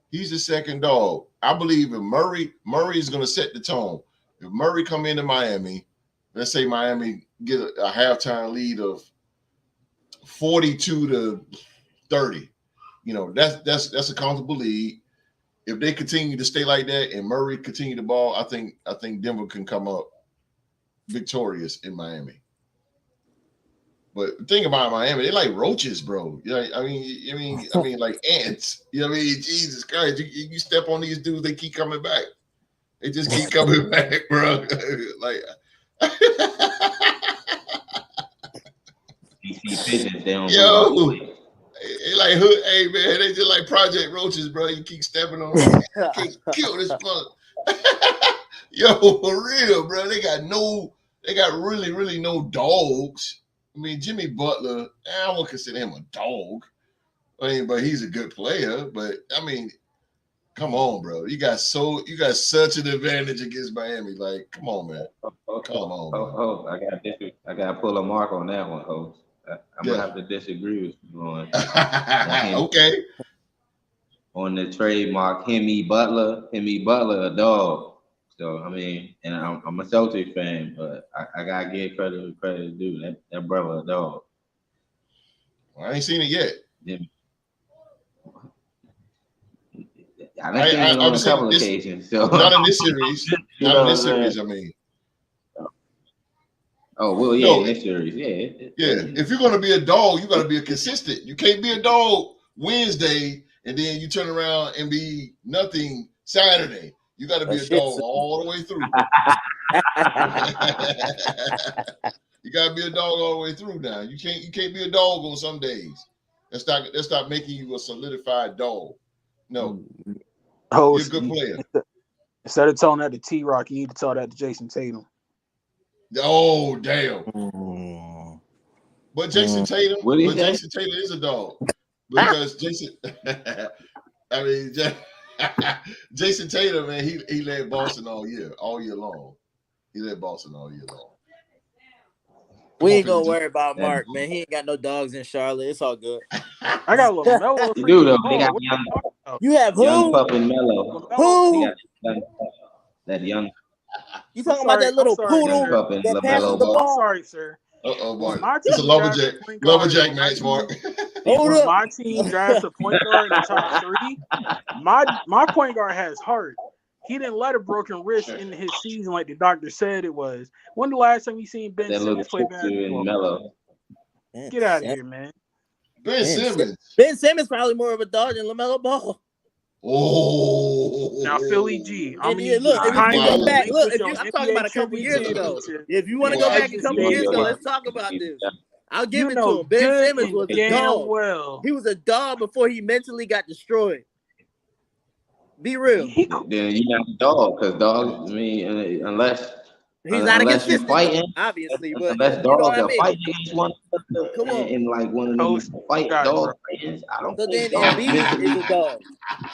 He's the second dog. I believe if Murray is going to set the tone. If Murray come into Miami, let's say Miami get a halftime lead of 42-30. That's a comfortable lead. If they continue to stay like that and Murray continue the ball, I think Denver can come up victorious in Miami. But the thing about Miami, they're like roaches, bro. I mean, like ants. You know what I mean? Jesus Christ, you step on these dudes, they keep coming back. They just keep coming back, bro. Like, DC Pigeons, they don't yo, They like hood. Hey man, they just like Project Roaches, bro. You keep stepping on them. You can't kill this mother. Yo, for real, bro. They got really no dogs. I mean, Jimmy Butler, I won't consider him a dog. I mean, but he's a good player. But I mean, come on, bro. You got such an advantage against Miami. Like, come on, man. Come on, man. I gotta pull a mark on that one, host. I'm gonna have to disagree with you on okay. On the trademark Hemi Butler, a dog. So I mean, and I'm a Celtics fan, but I gotta give credit where credit is due. That brother a dog. Well, I ain't seen it yet. Yeah. I've seen it on a couple occasions. So not in this series. Not in this series. I mean. Oh well, yeah, in this series, yeah. If you're gonna be a dog, you gotta be a consistent. You can't be a dog Wednesday and then you turn around and be nothing Saturday. You gotta be a dog all the way through. You gotta be a dog all the way through now. You can't be a dog on some days. That's not making you a solidified dog. No. You're a good player. Instead of telling that to T-Rock, you need to tell that to Jason Tatum. Oh, damn. But Jason Tatum is a dog. Because Jason Jason Tatum, man, he led Boston all year long. He led Boston all year long. We ain't gonna worry about Mark, man. He ain't got no dogs in Charlotte. It's all good. I got LaMelo. You do though. They got you have who? Young Pup and Melo. Who? That young. You talking about that little poodle that passes the ball? I'm sorry, sir. Mark. It's a lumberjack match, Mark. When my team drafts a point guard in the top 3, my point guard has heart. He didn't let a broken wrist in his season like the doctor said it was. When the last time you seen Ben Simmons play basketball? Get out of here, man. Ben Simmons. Ben Simmons probably more of a dog than LaMelo Ball. Oh, now Philly G. I'm talking about a couple years ago. If you want to go back a couple years ago, let's talk about this. I'll give it to him. Ben Simmons was a dog. Well. He was a dog before he mentally got destroyed. Be real. Then you're not a dog, because dogs, I mean, unless he's not against you're fighting, obviously, but unless dogs are fighting against one another, come on, in like one of those fight dog fights, I don't. So then Embiid is a dog.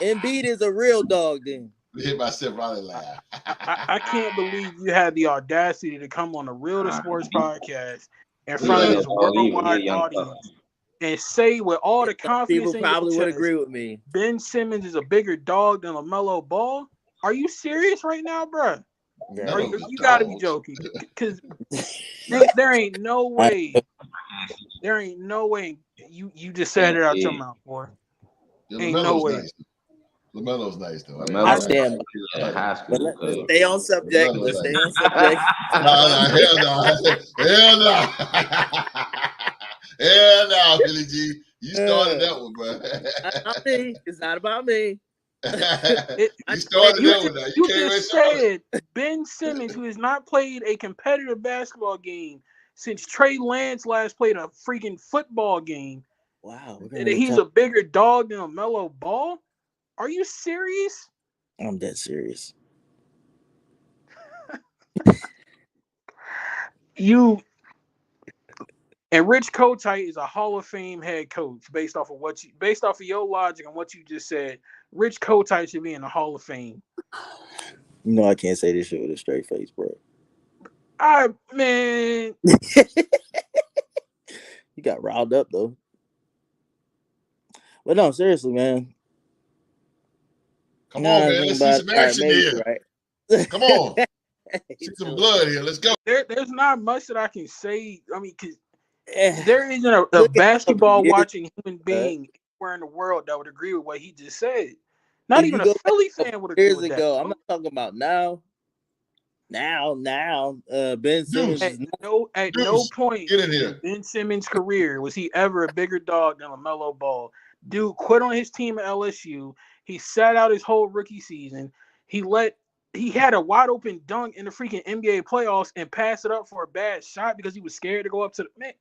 Embiid is a real dog. Then hit myself right and laugh. I can't believe you had the audacity to come on the Real to Sports podcast in front of this worldwide audience and say with all the confidence people probably would agree with me. Ben Simmons is a bigger dog than LaMelo Ball. Are you serious right now, bro? No, you got to be joking, because there ain't no way. There ain't no way you just said it out your mouth, boy. Ain't no way. Nice. LaMelo's nice though. I stand high school. Let's stay on subject. Let's stay on subject. Hell no. Hell no, Billy G. You started that one, bro. Not me. It's not about me. You started that one. You just said Ben Simmons, who has not played a competitive basketball game since Trey Lance last played a freaking football game. Wow. And he's a bigger dog than LaMelo Ball? Are you serious? I'm dead serious. And Rich Kotite is a Hall of Fame head coach based off of your logic and what you just said. Rich Kotite should be in the Hall of Fame. You know I can't say this shit with a straight face, bro. Man. You got riled up though. But no, seriously, man. Come on, man. Let's see some action here. Right? Come on. See some blood here. Let's go. There's not much that I can say. I mean, because there isn't a basketball watching human being anywhere in the world that would agree with what he just said. Not even a Philly fan would agree with that. Years ago, I'm not talking about now. Ben Simmons. At no point in Ben Simmons' career was he ever a bigger dog than LaMelo Ball. Dude quit on his team at LSU. He sat out his whole rookie season. He had a wide open dunk in the freaking NBA playoffs and passed it up for a bad shot because he was scared to go up to the man.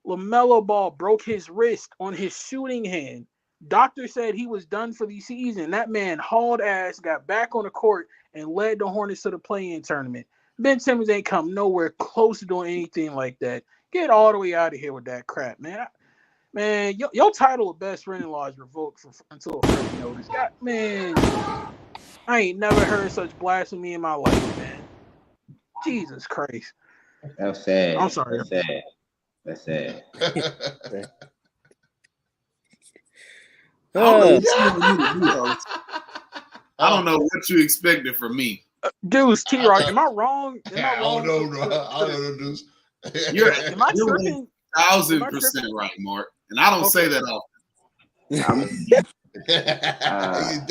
LaMelo Ball broke his wrist on his shooting hand. Doctor said he was done for the season. That man hauled ass, got back on the court, and led the Hornets to the play-in tournament. Ben Simmons ain't come nowhere close to doing anything like that. Get all the way out of here with that crap, man. Your title of best friend-in-law is revoked until further notice. God, man, I ain't never heard such blasphemy in my life, man. Jesus Christ. That's sad. I'm sorry. That's sad. I don't know what you expected from me. Deuce, T-Rock, am I wrong? I don't know, Deuce. Am I tripping? 1,000% right, Mark. And I don't say that often.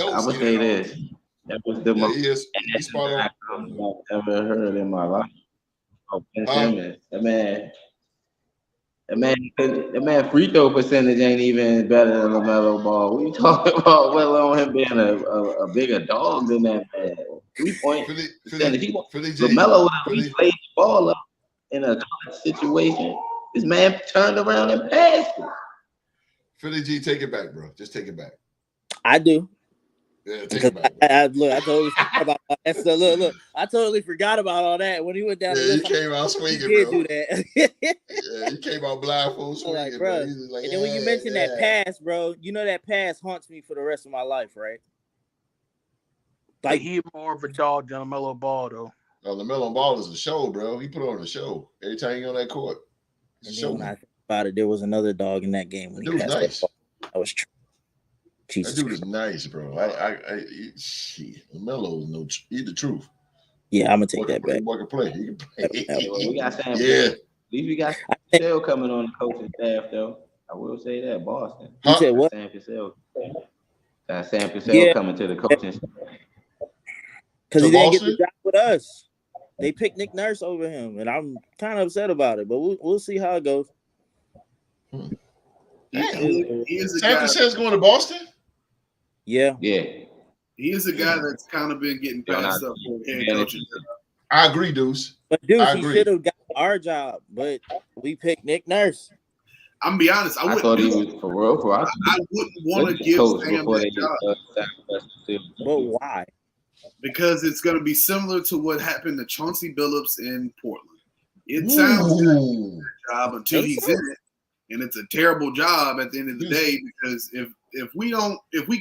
I would say this. That was the most he's spot on. I've ever heard in my life. Oh, Ben Simmons. That man free throw percentage ain't even better than LaMelo Ball. We talking about, let alone him being a bigger dog than that man. 3-point percentage. LaMelo would have played the ball up in a clutch situation. This man turned around and passed it. Philly G, take it back, bro. Just take it back. I do. Yeah, take it back. I totally forgot about that. So look, I totally forgot about all that when he went down. Yeah, he came out swinging, he did bro. do that. Yeah, he came out blindfold swinging, like, bro. Like, and then when you mention that pass, bro, you know that pass haunts me for the rest of my life, right? Like he's more of a dog than LaMelo Ball, though. No, LaMelo Ball is a show, bro. He put on a show every time he on that court. And then when I think about it, there was another dog in that game when he passed nice. that ball. That was true. Jesus, that dude is nice, bro. LaMelo is no, he's the truth. Yeah, I'm gonna take that back. Boy can play. He can play. We got Sam. Yeah. At least we got Cassell coming on the coaching staff, though. I will say that, Boston. You said what? Sam Cassell. Sam Cassell coming to the coaching staff. Because he didn't get the job with us. They picked Nick Nurse over him, and I'm kind of upset about it. But we'll see how it goes. Sam Cassell's going to Boston? Yeah. He is a guy that's kind of been getting passed up for head coaching. I agree, Deuce. But Deuce, he should have got our job, but we picked Nick Nurse. I'm gonna be honest. I thought he was for real. I wouldn't want to give Sam that job. But why? Because it's going to be similar to what happened to Chauncey Billups in Portland. It sounds like a job until he's in it, and it's a terrible job at the end of the day. Because if we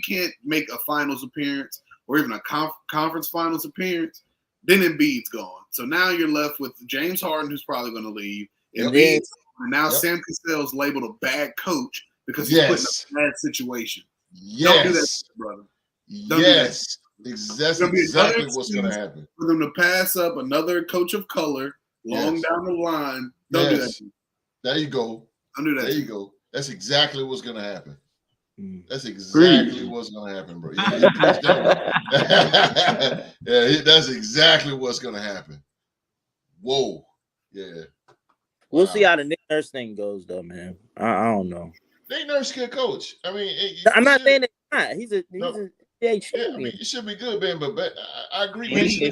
can't make a finals appearance or even a conference finals appearance, then Embiid's gone. So now you're left with James Harden, who's probably going to leave. And now Sam Cassell's labeled a bad coach because he's put in a bad situation. Don't do that, brother. Don't do that. That's exactly what's going to happen. For them to pass up another coach of color down the line. Don't do that. There you go. Don't do that. There you go. That's exactly what's going to happen. That's exactly what's going to happen, bro. That's exactly what's going to happen. Whoa. Yeah. We'll see how the Nick Nurse thing goes, though, man. I don't know. Nick Nurse good coach. I mean, I'm not saying it's not. He's a I mean, it should be good, man. But I agree. He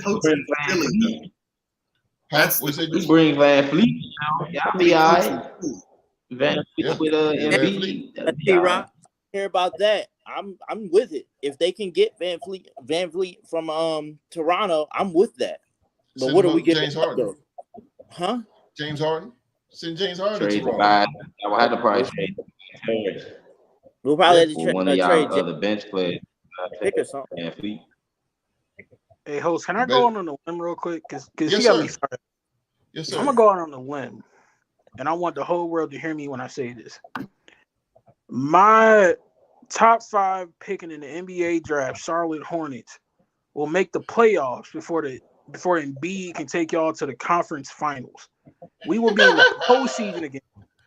bring Van Fleet. Y'all be all right. Van Fleet with Embiid. T-Rock, care about that. I'm with it. If they can get Van Fleet from Toronto, I'm with that. But what are we getting? James Harden. Huh? James Harden. Send James Harden. Trade the buy. I will have to probably trade. We'll probably have to trade one of y'all other bench players. Pick or something. Hey, host, can I go on the limb real quick? Because yes, he got me started. Yes, sir. I'm gonna go out on the limb, and I want the whole world to hear me when I say this. My top 5 picking in the NBA draft, Charlotte Hornets, will make the playoffs before Embiid can take y'all to the conference finals. We will be in the postseason again,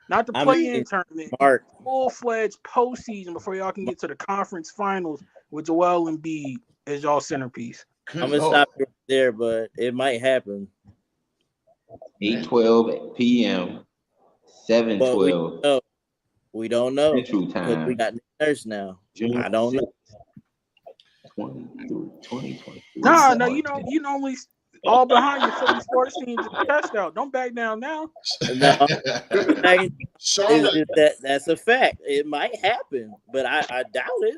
not the play-in tournament. Full-fledged postseason before y'all can get to the conference finals with Joel Embiid as y'all centerpiece. I'm gonna stop you there, but it might happen. 8:12 p.m. 7:12. We don't know. Central time. We got Nick Nurse now. I don't know. 2023. No, you normally all behind your Philly sports teams is test out. Don't back down now. No, Charlotte, that's a fact. It might happen, but I doubt it.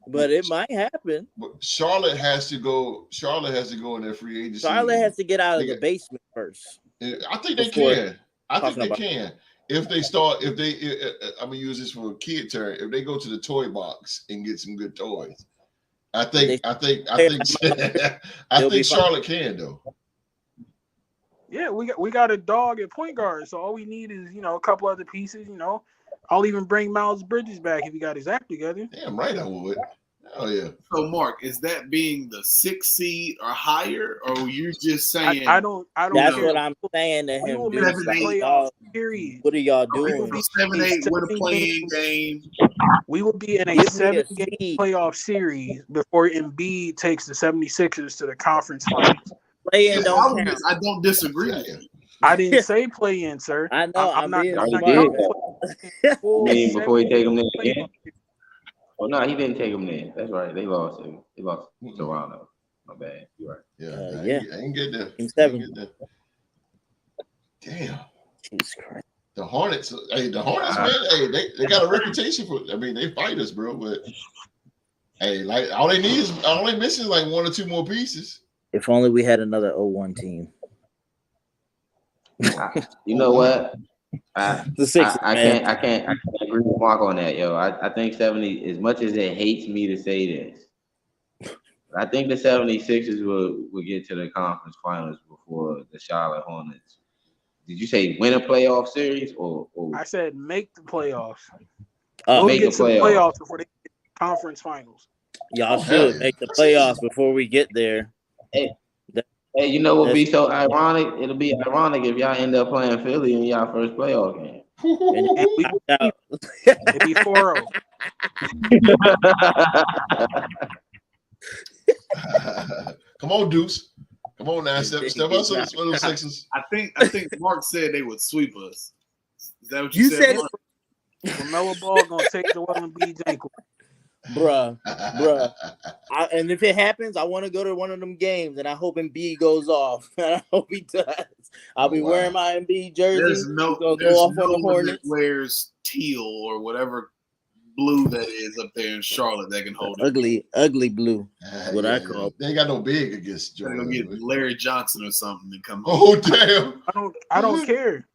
But it might happen. Charlotte has to go. Charlotte has to go in their free agency. Charlotte has to get out of the basement first. I think they can. I think they can. If they start, I'm gonna use this for a kid term. If they go to the toy box and get some good toys, I think Charlotte can though. Yeah, we got a dog at point guard, so all we need is a couple other pieces. I'll even bring Miles Bridges back if he got his act together. Damn right, I would. Oh yeah. So Mark, is that being the 6th seed or higher, or are you just saying? I don't. That's care. what I'm saying to him. We will dude. make Seven, the eight. playoffs, period. What are y'all doing? 7-8 with a playing game. We will be in a 7-game playoff series before Embiid takes the 76ers to the conference finals. Play-in don't count. I don't disagree with you. I didn't say play in, sir. I know. I'm not. being I'm not smart. full You mean before he take them there playoff again? Oh no, he didn't take them there. That's right. They lost him. They lost Toronto. My bad. You're right. Yeah. I ain't get there. Game 7. Damn. Jesus Christ. The Hornets. Hey, the Hornets, man. Hey, they got a reputation for. I mean, they fight us, bro. But hey, like all they missing is like 1 or 2 more pieces. If only we had another 0-1 team. You know what? The Sixers, I can't agree with Mark on that, yo. I think 70, as much as it hates me to say this, I think the 76ers will get to the conference finals before the Charlotte Hornets. Did you say win a playoff series or I said make the playoffs. Oh, make get the to the playoffs. playoffs before they get to the conference finals. Y'all should make the playoffs before we get there. Hey, you know what would be so ironic? It'll be ironic if y'all end up playing Philly in y'all first playoff game. It'd be 4-0. Come on, Deuce. Come on now, step up some of those Sixers. I think Mark said they would sweep us. Is that what you said? Mark? LaMelo Ball gonna take Joel Embiid's ankle. Bruh. And if it happens, I want to go to one of them games, and I hope Embiid goes off. I hope he does. I'll be wearing my Embiid jersey. There's no go off on the one that Hornets. wears teal or whatever blue that is up there in Charlotte that can hold it. Ugly blue. What I call. They ain't got no big against They're Jordan. gonna get Larry Johnson or something and come home. Oh damn! I don't care.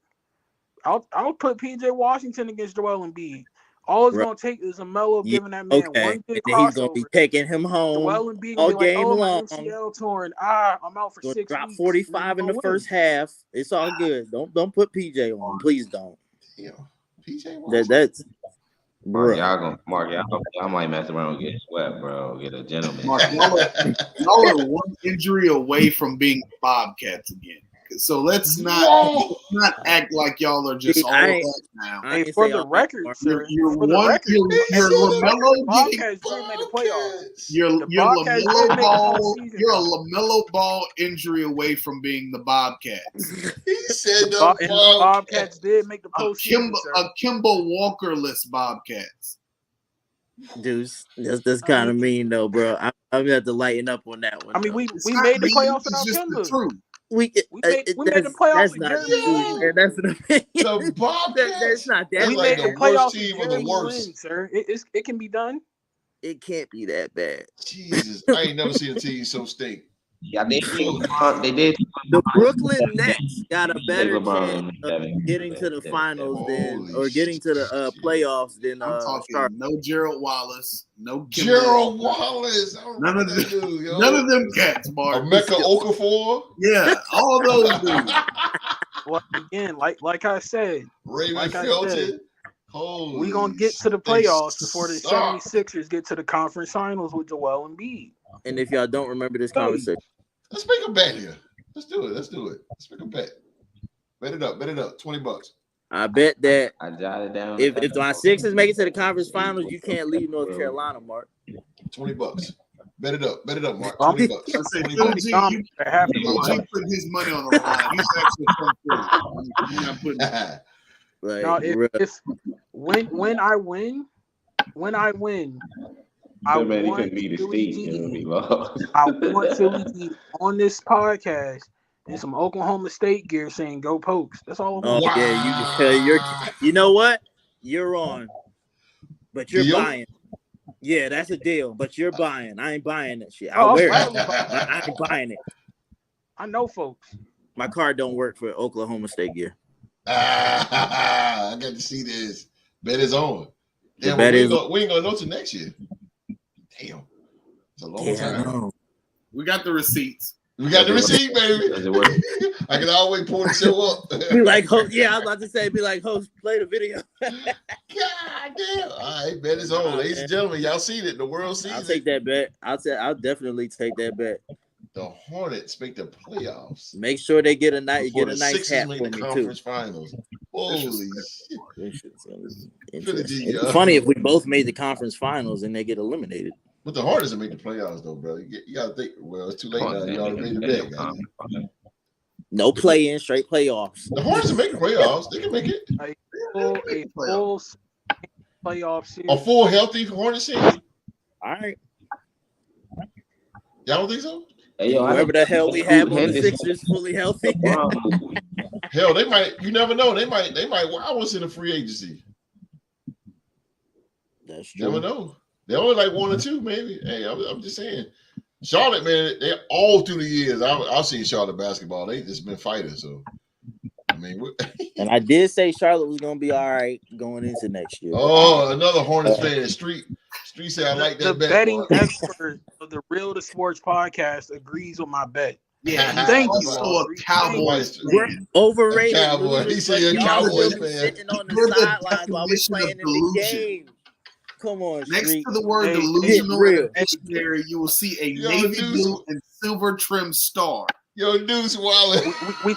I'll put PJ Washington against Joel Embiid. All it's gonna take is a Melo giving that man one good and he's gonna crossover. be taking him home Joel Embiid all gonna be like, game "Oh, long. my MCL torn. I'm out for 6 Drop weeks." 45 in the first half. It's all good. Don't put PJ on. Please don't. Damn. PJ Washington. That's Mark, bro. y'all might mess around and get swept, bro. Get a gentleman. Mark, y'all are one injury away from being Bobcats again. So let's not act like y'all are just all that now. Hey, for the record, sir, You're for the one. record, You're LaMelo. Bobcats did make the playoffs. You're Bobcats did LaMelo make the Ball. postseason. You're a LaMelo Ball injury away from being the Bobcats. He said And the the Bobcats did make the postseason, sir. A Kemba Walker-less Bobcats. Deuce, that's kind of mean though, bro. I'm gonna have to lighten up on that one. I mean, though. we It's made the not playoffs mean, it's without just the Kemba. truth. We made the playoffs That's with not Jeremy Lin. that's an opinion. The Bobcats. That's not that. We like made the the playoffs worst team with of the Jeremy worst. Lin, sir. It can be done. It can't be that bad. Jesus, I ain't never seen a team so stink. Yeah, they did. The Brooklyn Nets got a better LeBron, chance Kevin. of getting to the finals Holy getting to the shit. playoffs than I'm talking Charlotte. no Gerald Wallace, no Kemba. Gerald Wallace. I don't None know of that them. dude, yo. None of them cats, Mark. Emeka Okafor, Yeah, all those dudes. Well, again, like I said, Raymond Like I Felton. said, Holy we gonna get to the they playoffs before the suck. 76ers get to the conference finals with Joel Embiid. And if y'all don't remember this conversation, Let's make a bet here. Let's do it. Let's make a bet. Bet it up. $20. I bet that I jotted down. if my Sixers make it to the conference finals, you can't leave North Carolina, Mark. $20. Bet it up, Mark. I'm- $20. I say, $20. Phil G, Tom, you- that happened, Phil G Mike. put his money on the line. He's actually from Philly. You're not putting Like, Now, real- if when I win, I Man, he want couldn't beat the Philly state. G. He lost. I want Philly G on this podcast and some Oklahoma State gear saying "Go Pokes." That's all I Oh want. yeah, you can tell you know what? You're on. But you're Deal? buying. Yeah, that's a deal. But you're buying. I ain't buying that shit. Oh, I'll wear I'm it. gladly But I ain't buying it. I know, folks. My card don't work for Oklahoma State gear. I got to see this. Bet is on. The Damn, bet we is. ain't gonna know till next year. Damn, it's a long Yeah, time. no. We got the receipts. We got the receipt, baby. Does it work? I can always pull the show up. Be like, yeah, I was about to say, be like, host, play the video. God damn. All right, bet is on. Ladies and gentlemen, y'all seen it. The world sees I'll it. take that bet. I'll definitely take that bet. The Hornets make the playoffs. Make sure they get a Before nice the Sixers hat make for the me conference too. finals. Holy shit. Interesting. It's funny if we both made the conference finals and they get eliminated. But the Hornets will make the playoffs, though, bro. You got to think. Well, it's too late now. You already made the bet, guys. No play-in, straight playoffs. The Hornets will make the playoffs. They can make it. A full playoff series. A full healthy Hornets team. All right. Y'all don't think so? Hey, yo, Whoever the hell we have on the Sixers fully healthy. Hell, they might. You never know. They might. Wow, us in a free agency. That's You never true. know. They're only like one or two, maybe. Hey, I'm just saying. Charlotte, man, they all through the years. I've seen Charlotte basketball. They just been fighters. So, I mean, And I did say Charlotte was gonna be all right going into next year. oh, another Hornets fan. Street said I like that The bet. betting boy. expert of the Real to Sports podcast agrees with my bet. Yeah, Thank he's you, also Lord. a Cowboys We're fan. overrated. A Cowboy. losers, He said but you're a y'all Cowboys still be fan. sitting on the You're the sidelines while we definition of playing in the delusion. game. Come on, Next Street. to the word Hey, delusional real. in the dictionary, you will see a Yo, navy dude. blue and silver trim star. Yo, Deuce Waller. We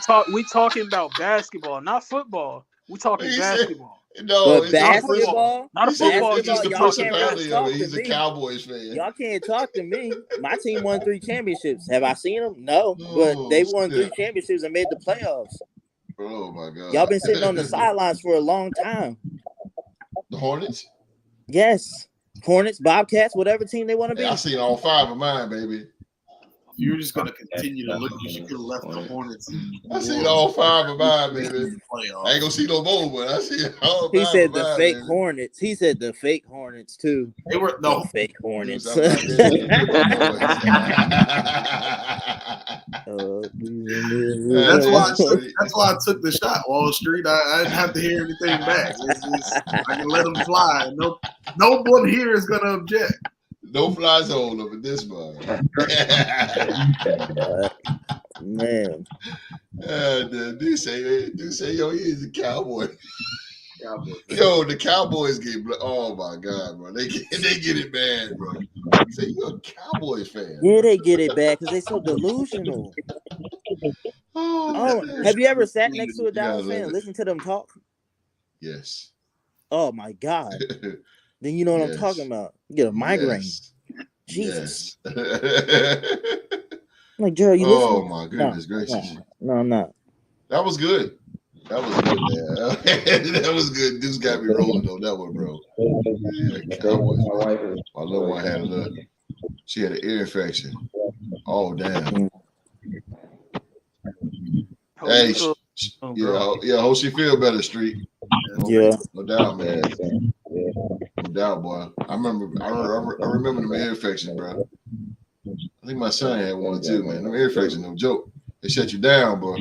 talking about basketball, not football. We talking He said- basketball. No, But it's just basketball, Not a he said football it's just the game. y'all can't personality talk of it. to He's a me. Cowboys fan. Y'all can't talk to me. My team won 3 championships. Have I seen them? No. Oh, But they won shit. 3 championships and made the playoffs. Oh my god. Y'all been sitting on the sidelines for a long time. The Hornets? Yes. Hornets, Bobcats, whatever team they want to be. Hey, I seen all 5 of mine, baby. If you're just going to continue to look, you could have left the Hornets. I seen all 5 of mine, baby. Playoffs. I ain't gonna see no more, but I see all 5 He said of the mine, fake baby. Hornets. He said the fake Hornets too. They were The no. fake Hornets. I'm not there. That's why I took the shot, Wall Street. I didn't have to hear anything back. I can let them fly. No one here is gonna object. No fly zone over this one. Man, Do say, yo, he is a cowboy. Cowboys. Yo, the Cowboys get, oh my god, bro, they get it bad, bro. Say you're a Cowboys fan. yeah, they get it back because they so delusional. Oh, have you ever sat next to a Dallas fan and listened to them talk? Yes. Oh my god! Then you know what I'm Yes. talking about. You get a migraine. Yes. Jesus. Yes. I'm like, Gerald, you Oh listen? my goodness gracious. No, I'm not. That was good. That was good, man. That was good. Dudes got me rolling on that one, bro. Yeah, Cowboys. My little one had she had an ear infection. Oh damn. Hey, yeah, hope she feel better, Street. Yeah. No doubt, man. No doubt, boy. I remember them ear infections, bro. I think my son had one too, man. Them ear infections, no joke. They shut you down, bro.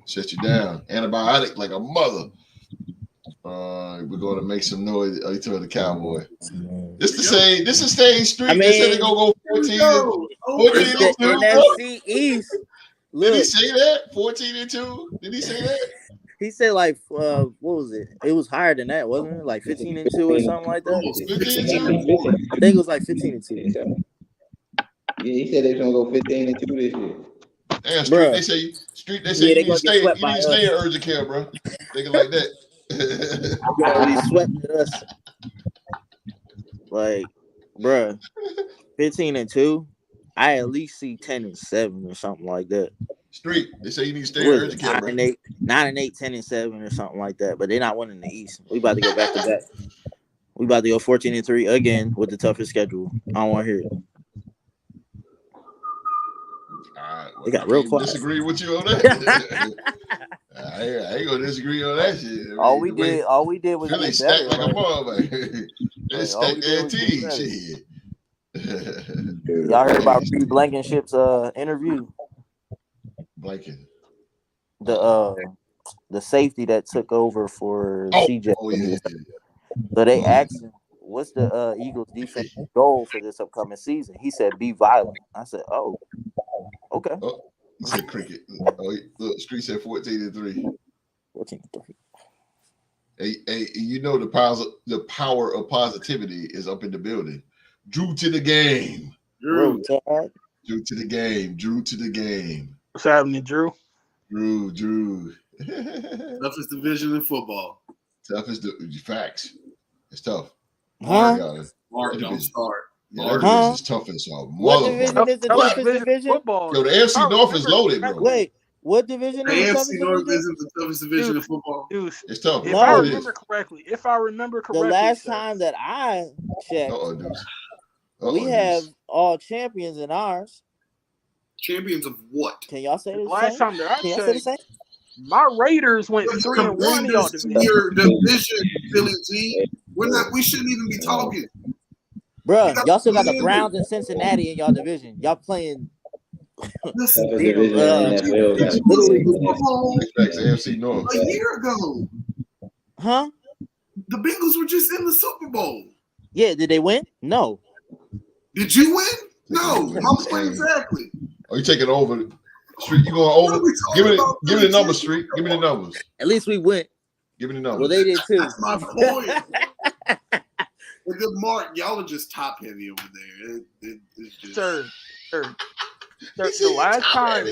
Shut you down. Antibiotic like a mother. We're gonna make some noise. Oh, you told the Cowboy. This the same Street. I mean, they said they gonna go 14 and 2. NFC East. Did he Look, say that? 14 and 2? Did he say that? he said like what was it? It was higher than that, wasn't it? Like 15 and 2 or something like that. 15 and 2? I think it was like 15 and 2. Yeah, he said they're gonna go 15 and 2 this year. Damn, Street. Bruh. They say Yeah, you they need to gonna stay. get swept You by need to stay in us. urgent care, bro. Thinking like that. Already swept at us. Like, bruh, 15 and 2. I at least see 10 and 7 or something like that. Street. They say you need to stay in What is urgent it, care, 9 bro. and 8, 9 and 8, 10 and 7 or something like that. But they're not winning the East. We about to go back to back. We about to go 14 and 3 again with the toughest schedule. I don't want to hear it. It got real can't quiet. disagree with you on that. I ain't gonna disagree on that shit. I mean, All we the way did was Philly get stacked better. like a Like, motherfucker. They all we stacked did that was get team. better. Shit. Y'all heard about Reed Blankenship's interview? Blanket. The safety that took over for CJ. Oh yeah. So they asked him, "What's the Eagles' defensive goal for this upcoming season?" He said, "Be violent." I said, "Oh, okay." Oh, he said cricket. Oh, look, Street said 14-3. 14-3. Hey, you know the power of positivity is up in the building. Drew to the game. Drew. Drew to the game. Drew to the game. What's happening, Drew? Drew. Toughest division in football. Toughest facts. It's tough. Huh? Mark, don't start. Yeah, that division is tough as a What division motherfucker. is the toughest division? Football. Yo, the AFC North is loaded, bro. Wait, what division The is the AFC toughest North division? isn't the toughest division in football. Deuce. It's tough. If No. I It remember correctly, The last sir, time that I checked, Deuce. we have all champions in ours. Champions of what? Can y'all say the last same? time that I Can y'all say the checked, same? my Raiders went 3-1 in y'all division. Your division, Philly G. We shouldn't even be talking. Bruh, y'all still got the Browns and Cincinnati in y'all division. Y'all playing. Listen, AFC North a year ago. Huh? The Bengals were just in the Super Bowl. Yeah, did they win? No. Did you win? No. How much exactly? Oh, you taking over? Street, you going over? Give me the numbers, Street. Give me the numbers. At least we went. Give me the numbers. Well, they did too. That's my point. But good, Mark, y'all are just top heavy over there. It's just... Sir. The last time,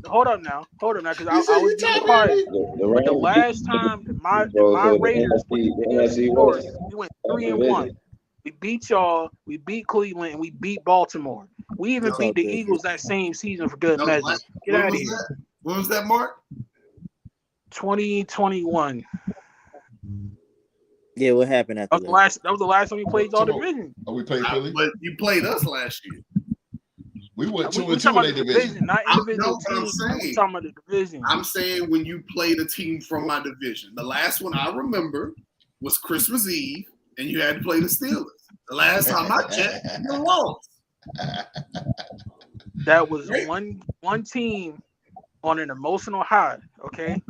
hold up now, because I was being quiet. But the last time my Raiders went to North, we went 3-1. We beat y'all, we beat Cleveland, and we beat Baltimore. We even beat the Eagles that same season for good measure. Get out of here. When was that, Mark? 2021. Yeah, what happened after that? That was the last time we played y'all division. Oh, we played Philly? But you played us last year. We went 2-2 in the division. Not individual teams. I'm talking about the division. I'm saying when you played a team from my division. The last one I remember was Christmas Eve, and you had to play the Steelers. The last time I checked, you lost. That was one team on an emotional high, okay?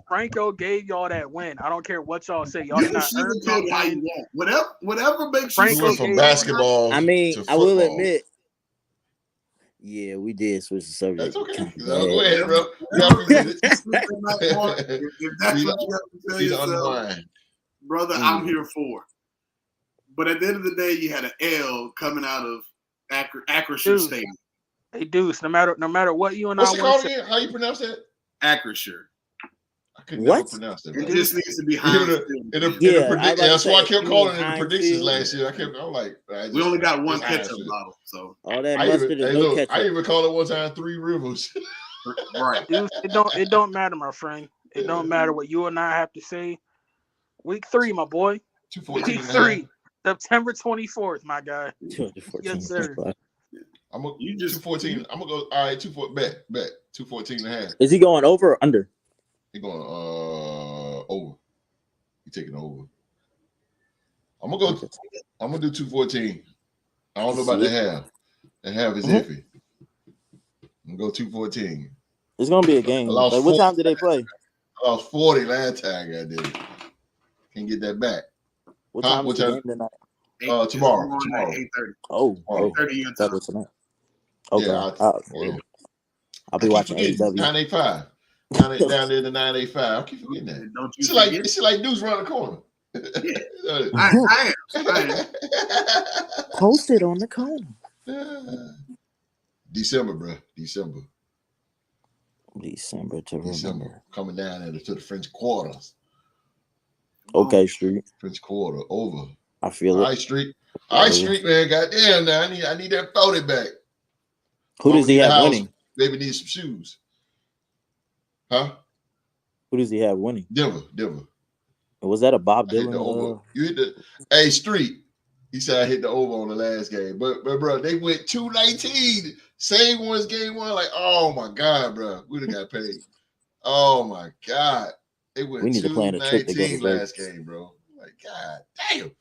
Franco gave y'all that win. I don't care what y'all say. Y'all did not earn that win. Whatever makes you went from basketball. I mean, to I will football. admit. Yeah, we did switch the subject. That's okay. Go ahead, bro. If that's what you have to tell yourself, brother, I'm here for it. But at the end of the day, you had an L coming out of Acrisure Stadium. Hey, Deuce, no matter what you and What's I it want called to say. again? How you pronounce that? Acrisure. I couldn't never pronounce that. It just needs to be That's why I kept calling it the predictions Field. last year. I'm like, we only got one ketchup bottle, so all that mustard is no ketchup. I even called it one time 3 Rivers. Right. Dude, it don't matter, my friend. It don't matter what you and I have to say. Week 3, my boy. Week 3, September 24th, my guy. Yes, sir. I'm gonna 214. I'm gonna go. All right, 214. Bet 214.5. Is he going over or under? He going over. He taking over. I'm gonna do 214. I don't know about the half. The half is iffy. I'm gonna go 214. It's gonna be a game. Like, what time did they play? I lost 40 last time. I did. Can't get that back. What time is the game tonight? Tomorrow. 8:30. Oh, 8:30 your time. Tonight. Okay. Yeah, I'll be watching AEW. 985. Down there to 985. I keep forgetting that. Don't you it's like dudes around the corner. Yeah. I am. Posted on the corner. December, bro. December to remember. Coming down there to the French Quarters. Okay, Street. French Quarter over. I feel it. All right, Street, man. Goddamn, now I need that 40 back. Who does he have winning? Maybe need some shoes. Huh? Who does he have winning? Denver. Was that a Bob Dylan? Over. You hit the Street. He said I hit the over on the last game, but bro, they went 219 Same ones game one. Like, oh my God, bro. We'd have got paid. Oh my God. They We went need to plan a trip to go to 2-19 last Vegas. game, bro. Like, God damn.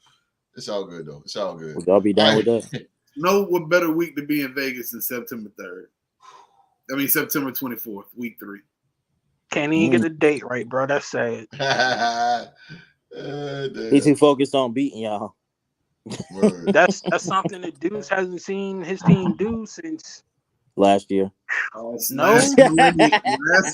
It's all good though. It's all good. Would y'all be down with that? No, what better week to be in Vegas than September 3rd? I mean, September 24th, week 3. Can't even get the date right, bro. That's sad. He too focused on beating y'all. Word. That's something that Deuce hasn't seen his team do since Last year. No. Last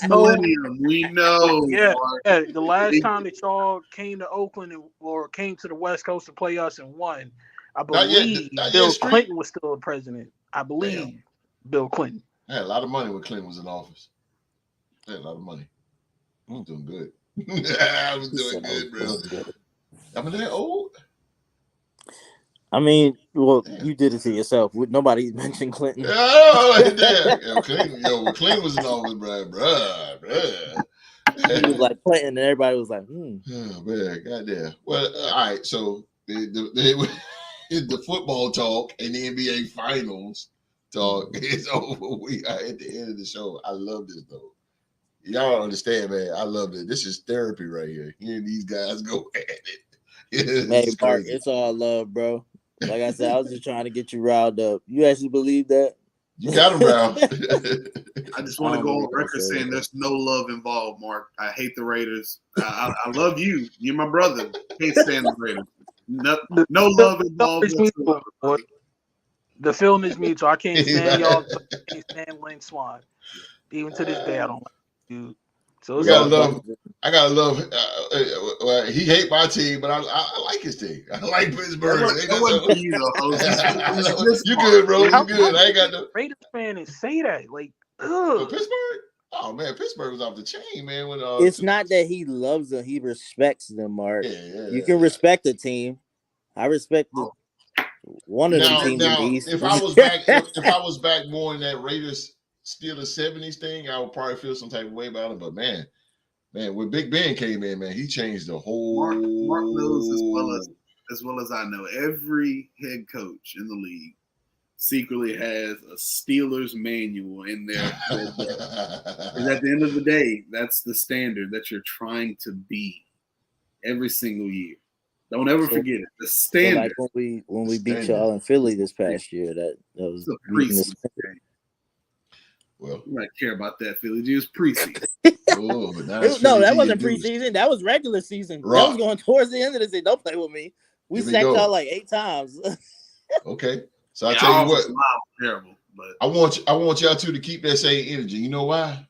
millennium, we know. Yeah, Mark. yeah. The last time that y'all came to Oakland or came to the West Coast to play us and won, I Not yet, believe not yet, Bill Street. Clinton was still the president. I believe Damn. Bill Clinton. I had a lot of money when Clinton was in office. I had a lot of money. I was doing good. I was doing good, bro. I'm that old. I mean, well, Damn. you did it to yourself. Nobody mentioned Clinton. Damn. Clinton was in office, bruh. He was like Clinton, and everybody was like, Oh man, goddamn. Well, all right. So the football talk and the NBA Finals talk is over. We are at the end of the show. I love this though. Y'all understand, man. I love it. This is therapy right here. Hearing these guys go at it. Hey, Mark, it's all love, bro. Like I said, I was just trying to get you riled up. You actually believe that? You got him, bro. I just want to go on record saying there's no love involved, Mark. I hate the Raiders. I love you. You're my brother. Can't stand the Raiders. No love involved whatsoever. The film is mutual. I can't stand y'all. I can't stand Lynn Swan. Even to this day, I don't like dude. So I gotta love. Well, he hate my team, but I like his team. I like Pittsburgh. That wasn't for you, though. You good, bro? You good? I ain't got no Raiders fan and say that like, Pittsburgh. Oh man, Pittsburgh was off the chain, man. When it's not that he loves them; he respects them, Mark. Yeah, you can respect the team. I respect one of them teams in the East. If I was back more in that Raiders Steelers 70s thing, I would probably feel some type of way about it. But man, when Big Ben came in, man, he changed the whole. Mark knows as well as I know. Every head coach in the league secretly has a Steelers manual in there. Because at the end of the day, that's the standard that you're trying to be every single year. Don't ever forget it. The standard. So like when we beat y'all in Philly this past year, that was a preseason game. Well, you might care about that, Philly. It was preseason. No, that wasn't preseason. That was regular season. That was going towards the end of the season. Don't play with me. We sacked y'all like 8 times. Okay, so I tell you what. Terrible, but I want y'all two to keep that same energy. You know why?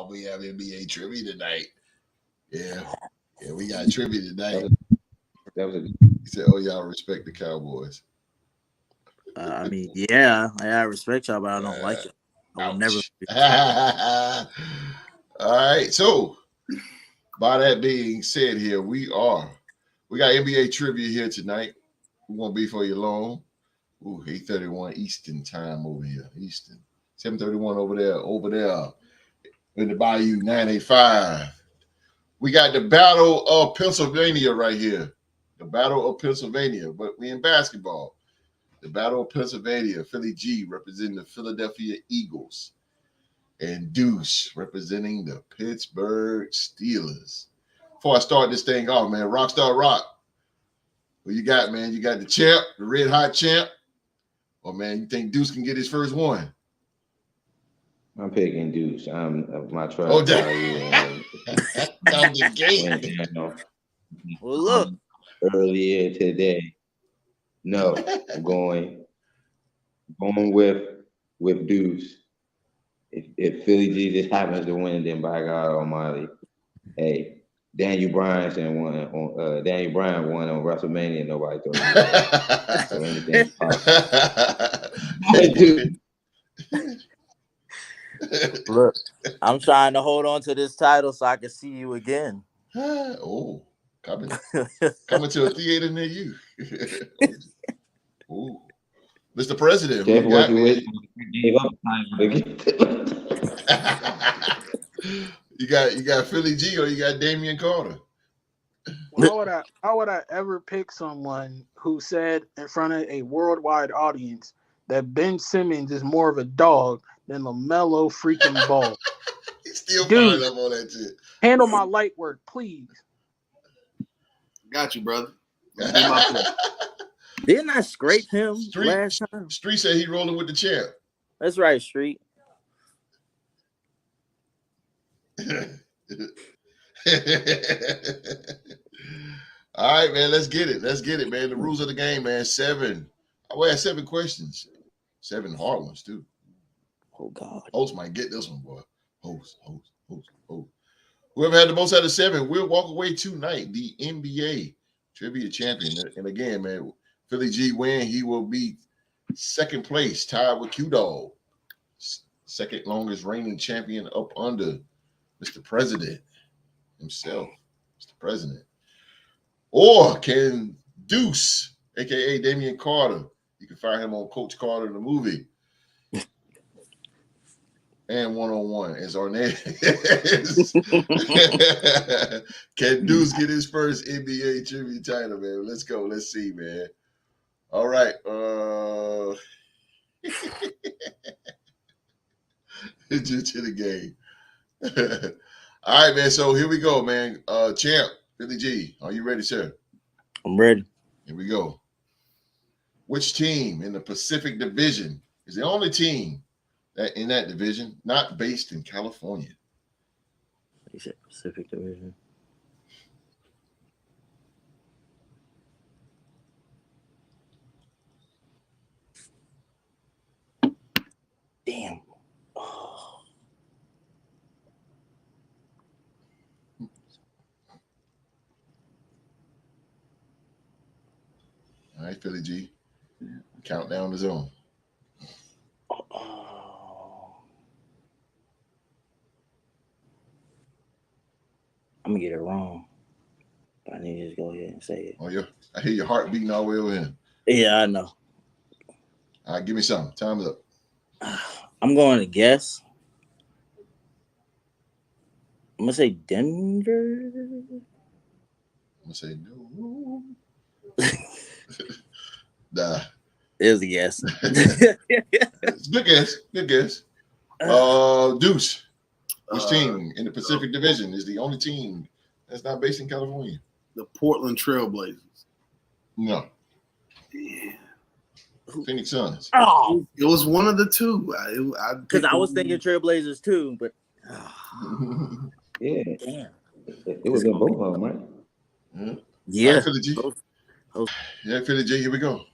We have NBA trivia tonight. Yeah, we got trivia tonight. He said, "Oh, y'all respect the Cowboys." I mean, yeah, I respect y'all, but I don't like it. I will never. All right, so by that being said, here we got NBA trivia here tonight. We won't be for you long. 8:31 Eastern time over here. Eastern 7:31 over there. In the Bayou 985. We got the Battle of Pennsylvania right here. The Battle of Pennsylvania, but we in basketball. The Battle of Pennsylvania, Philly G representing the Philadelphia Eagles, and Deuce representing the Pittsburgh Steelers. Before I start this thing off, man, Rockstar Rock. What you got, man? You got the champ, the red hot champ. Or man, you think Deuce can get his first one? I'm picking Deuce. I'm my trust. Oh, damn. Down the gate. Well, look. Earlier today. No, I'm going with Deuce. If Philly G just happens to win, then by God Almighty, hey, Daniel Bryan won on WrestleMania. Nobody told me so anything's possible. Dude. Look, I'm trying to hold on to this title so I can see you again. Oh, coming to a theater near you. Oh, Mr. President, Gave up time to get You got Philly G or you got Damian Carter. How would I ever pick someone who said in front of a worldwide audience that Ben Simmons is more of a dog than LaMelo freaking Ball? He's still Dude. fired up on that shit. Handle my light work, please. Got you, brother. Do my part. Didn't I scrape him Street- last time? Street said he rolling with the champ. That's right, Street. All right, man. Let's get it. Let's get it, man. The rules of the game, man. 7. We had 7 questions. 7 hard ones, too. Oh, God. Host might get this one, boy. Host. Whoever had the most out of 7 will walk away tonight the NBA trivia champion. And again, man, Philly G win. He will be second place, tied with Q-Dog. Second longest reigning champion up under Mr. President himself, Mr. President. Or can Deuce, a.k.a. Damian Carter, you can find him on Coach Carter in the movie. And one-on-one as our name is. Can Deuce get his first NBA trivia title, man? Let's go. Let's see, man. All right. Just to the game. All right, man. So here we go, man. Champ, Philly G, are you ready, sir? I'm ready. Here we go. Which team in the Pacific Division is the only team in that division not based in California? You said Pacific Division. Damn. Oh. All right, Philly G. Count down the zone. I'm gonna get it wrong. I need to just go ahead and say it. Oh, I hear your heart beating all the way over here. Yeah, I know. All right, give me something. Time's up. I'm going to guess. I'm gonna say Denver. I'm gonna say no. Nah. It was a guess. It's good guess. Good guess. Deuce. Which team in the Pacific Division is the only team that's not based in California? The Portland Trailblazers. No. Yeah. Phoenix Suns. Oh, It was one of the two. because I was thinking Trailblazers too, but Yeah, damn. it was in both of them, right? Yeah. All right, Philly G. Yeah, Philly G, here we go.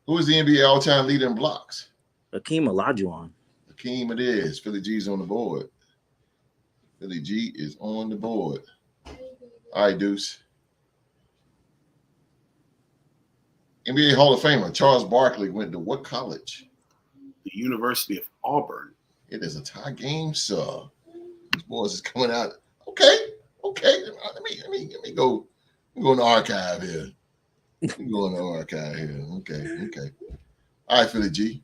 Who is the NBA all-time leader in blocks? Hakeem Olajuwon. Hakeem it is. Philly G's on the board. Philly G is on the board. All right, Deuce. NBA Hall of Famer Charles Barkley went to what college? The University of Auburn. It is a tie game, sir. These boys is coming out. Okay. Let me go. I'm going to archive here. I'm going to archive here. Okay. All right, Philly G.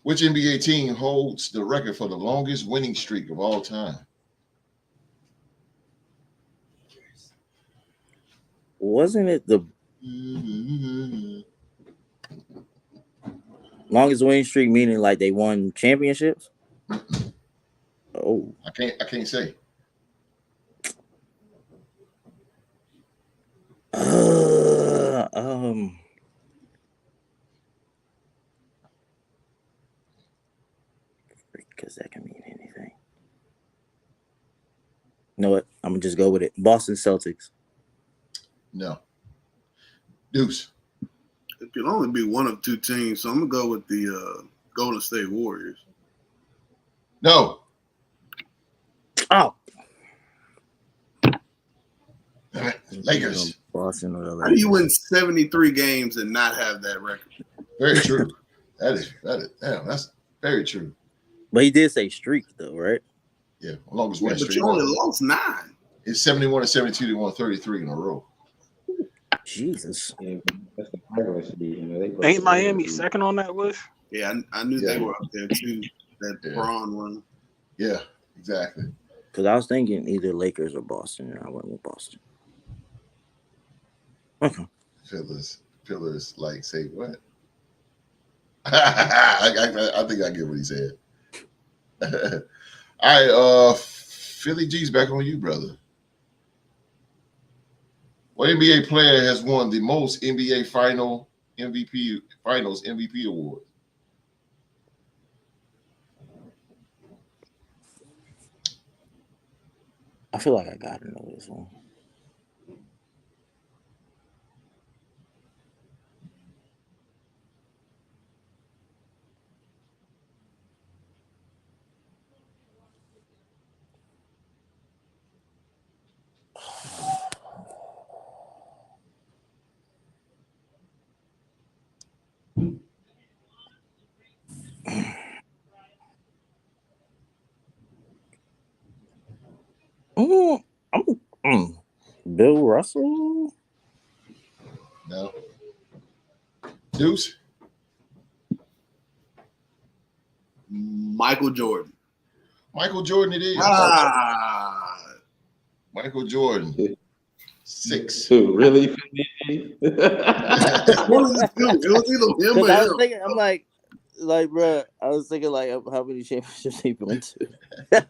Which NBA team holds the record for the longest winning streak of all time? Wasn't it the longest winning streak, meaning like they won championships? Oh, I can't say. Because that can mean anything. You know what? I'm gonna just go with it. Boston Celtics. No. Deuce. It can only be one of two teams, so I'm gonna go with the Golden State Warriors. No. Oh, All right. Lakers. Boston or the How do you Lakers. win 73 games and not have that record? Very true. That is. Damn, that's very true. But he did say streak though, right? Yeah. Longest Yeah, winning but streak. you only lost 9. It's 71 and 72 to 133 in a row. Jesus. Yeah, that's the regular season. They Ain't Miami second on that list? Yeah, I knew Yeah. they were up there too. That Yeah. Braun run. Yeah, exactly. Because I was thinking either Lakers or Boston, and I went with Boston. Okay. Pillars, like, say what? I think I get what he said. All right, Philly G's back on you, brother. What NBA player has won the most NBA Finals MVP awards? I feel like I gotta know this one. Bill Russell? No. Deuce? Michael Jordan. Michael Jordan it is. Michael Jordan. 6. Really? One of the two. It was either him or I was him. thinking, I'm like, bro, I was thinking, like, how many championships he went to.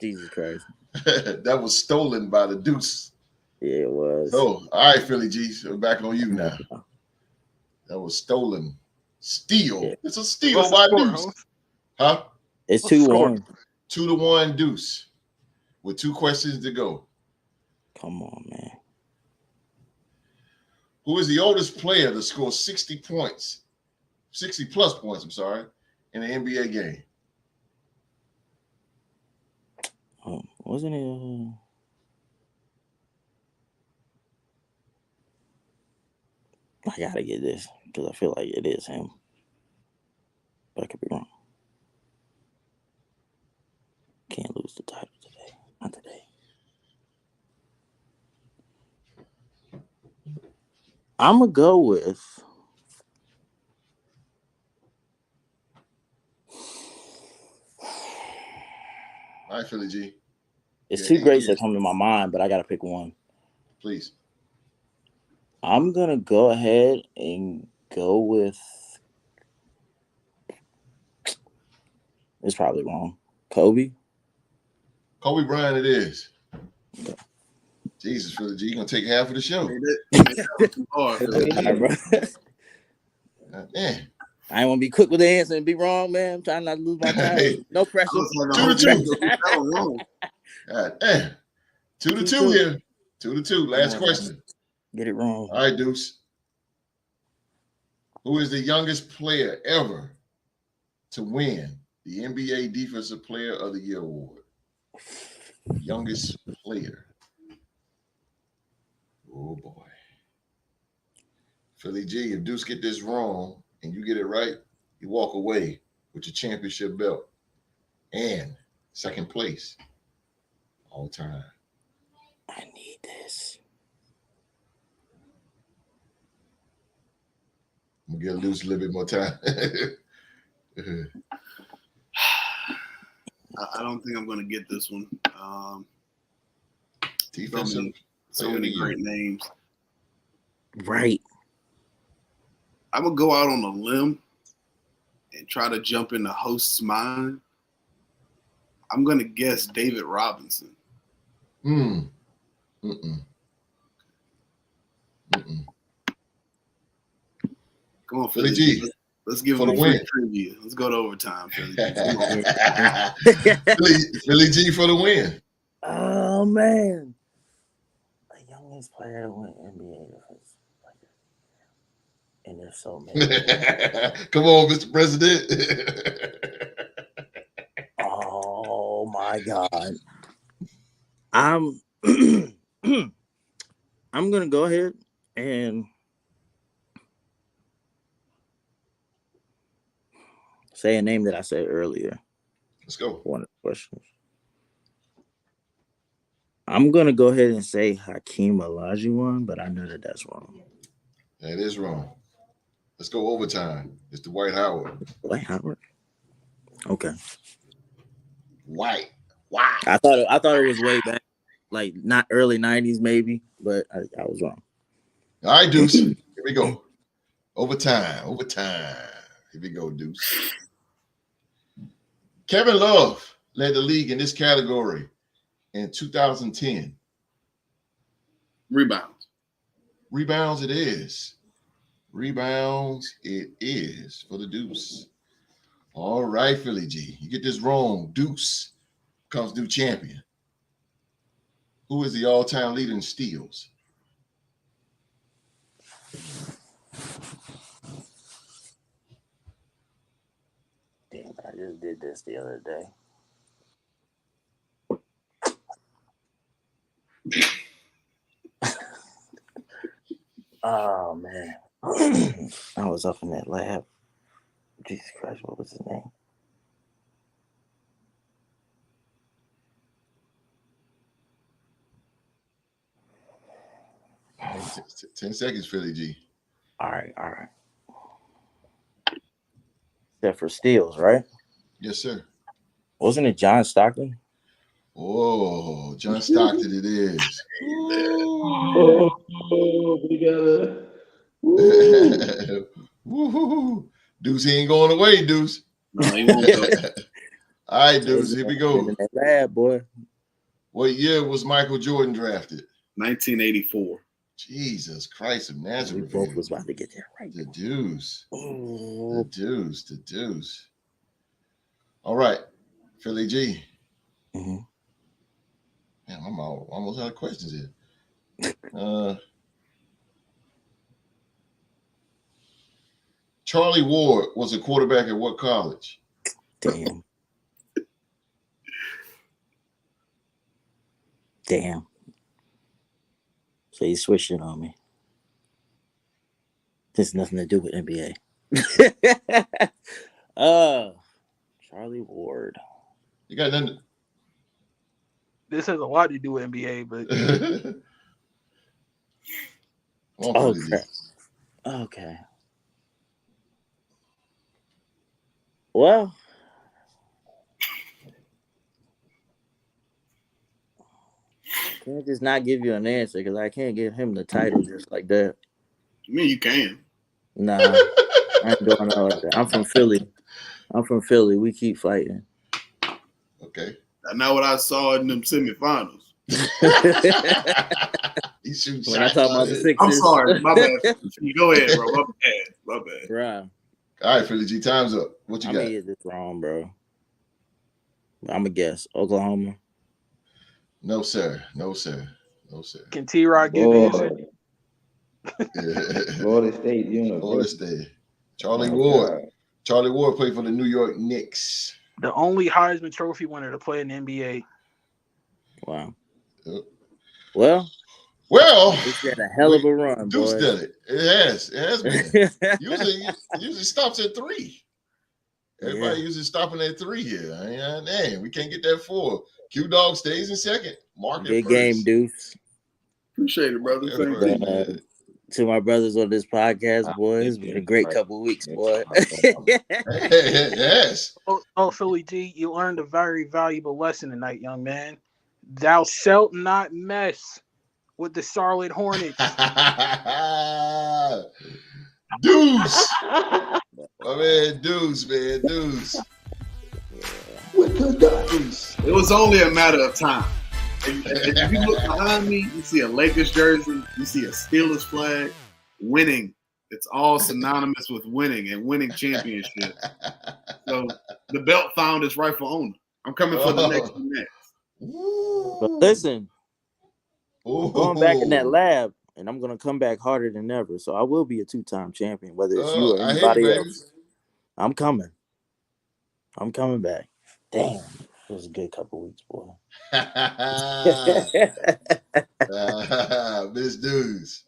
Jesus Christ. That was stolen by the Deuce. Yeah, it was. So, all right, Philly G's, we're back on you now. That was stolen. Steal. Yeah. It's a steal What's the by score, Deuce. host? Huh? It's What's the score? 2-1. 2-1 Deuce. With 2 questions to go. Come on, man. Who is the oldest player to score 60 points, 60 plus points, I'm sorry, in an NBA game? Wasn't it? I gotta get this because I feel like it is him, but I could be wrong. Can't lose the title today. Not today. I'm gonna go with. All right, Philly G, It's Yeah, two greats yeah. that come to my mind, but I gotta pick one. please. I'm gonna go ahead and go with. It's probably wrong. Kobe. Kobe Bryant it is. Jesus, Philly G, you going to take half of the show. That was too hard. All right, bro. Man. I ain't want to be quick with the answer and be wrong, man. I'm trying not to lose my time. No pressure. I was like, 2-2. that was wrong. God damn. 2-2 2-2. here. 2-2. Last question. Get it wrong. All right, Deuce. Who is the youngest player ever to win the NBA Defensive Player of the Year award? Youngest player. Oh, boy. Philly G, if Deuce get this wrong and you get it right, you walk away with your championship belt and second place all time. I need this. I'm going to give Deuce a little bit more time. I don't think I'm going to get this one. Defensive So player of the many year. great names. Right. I'm going to go out on a limb and try to jump in the host's mind. I'm going to guess David Robinson. Mm. Come on, Philly Philly. G. Let's give For him the a free win. trivia. Let's go to overtime, Philly G. Philly G for the win. Oh, man. The youngest player to win NBA defense. And there's so many. Come on, Mr. President. Oh, my God. I'm going to go ahead and say a name that I said earlier. Let's go. One of the questions. I'm going to go ahead and say Hakeem Olajuwon, but I know that that's wrong. That is wrong. Let's go overtime. It's Dwight Howard. Dwight Howard? Okay. White. Wow. I thought it was way back, like not early 90s maybe, but I was wrong. All right, Deuce. Here we go. Overtime. Here we go, Deuce. Kevin Love led the league in this category in 2010. Rebounds. Rebounds it is. Rebounds it is for the Deuce. All right, Philly G. You get this wrong. Deuce comes new champion. Who is the all-time leader in steals? Damn, I just did this the other day. Oh man. I was up in that lab. Jesus Christ, what was his name? Hey, 10 seconds, Philly G. All right. Except for steals, right? Yes, sir. Wasn't it John Stockton? Oh, John Stockton it is. Oh, we gotta. Woo-hoo-hoo. Deuce, he ain't going away, Deuce. No, he won't go. All right, Deuce, here we go. In that lab, boy. What year was Michael Jordan drafted? 1984. Jesus Christ of We Nazareth. both was about to get there right. The Deuce. Oh, The Deuce. All right, Philly G. Mhm. Man, I'm almost out of questions here. Charlie Ward was a quarterback at what college? Damn. So you switched it on me. There's nothing to do with NBA. Charlie Ward. You got nothing. This has a lot to do with NBA, but Oh, crap. Okay. Well, I can't just not give you an answer because I can't give him the title just like that. I mean, you can. Nah, I ain't doing all that. I'm from Philly. We keep fighting. Okay. That's not what I saw in them semifinals. He shoots When I shots talk out about the there. Sixers. I'm sorry. My bad. You go ahead, bro. My bad. Bro, All right, Philly G, time's up. What you I'm got? gonna get this wrong, bro. I'm gonna guess Oklahoma. No, sir. can T-Rock give the answer? Florida State Florida University. State. Charlie My Ward. God. Charlie Ward played for the New York Knicks. The only Heisman Trophy winner to play in the NBA. Wow. Yep. Well, Well, it's been a hell of a run, Deuce boy. did it. It has been. usually stops at 3. Everybody usually stopping at 3 here. Dang, we can't get that 4. Q Dog stays in second. Mark Good first. game, Deuce. Appreciate it, brother. Yeah, Thank first, you. man. To my brothers on this podcast, boy, it's been a great couple of weeks, boy. Yes. Oh, Philly G, you learned a very valuable lesson tonight, young man. Thou shalt not mess with the Charlotte Hornets. Deuce. My man, Deuce, man. Deuce. With the Deuce. It was only a matter of time. If you look behind me, you see a Lakers jersey, you see a Steelers flag. Winning. It's all synonymous with winning and winning championships. So the belt found its rightful owner. I'm coming for the next. But listen, Ooh. I'm going back in that lab, and I'm gonna come back harder than ever. So I will be a 2-time champion, whether it's you or I hate anybody it, else. I'm coming back. Damn, it was a good couple weeks, boy. Miss Deuce,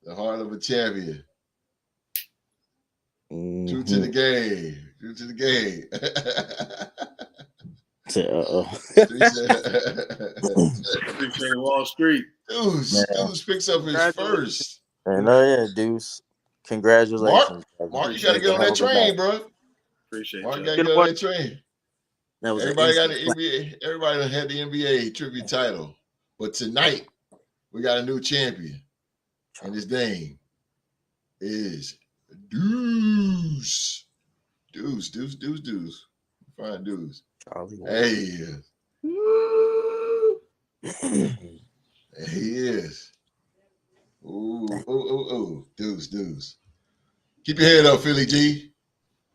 the heart of a champion. True to the game. True to the game. Appreciate Wall Street. Deuce picks up his first. Yeah, Deuce. Congratulations. Mark, you got to get on that train, bro. Appreciate Mark, you. got to get on that train. That was Everybody got instant the NBA. Everybody done had the NBA tribute title, but tonight we got a new champion, and his name is Deuce. Deuce. Fine Deuce. Charlie Ward. Hey, he is. He is. Ooh. Deuce. Keep your head up, Philly G.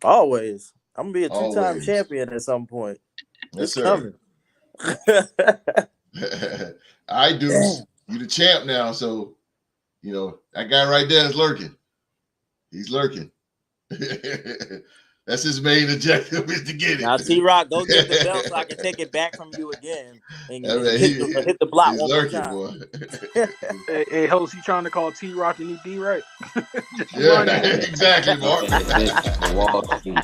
Always. I'm gonna be a two-time Always. champion at some point. Yes, It's sir. coming. I Deuce. You the champ now, so you know that guy right there is lurking. He's lurking. That's his main objective is to get it. Now, T-Rock, go get the belt so I can take it back from you again and I mean, hit the block he's one more lurking, time. boy. Hey, host, you trying to call T-Rock the new D-Right? Yeah, exactly, Mark. The Wall Street.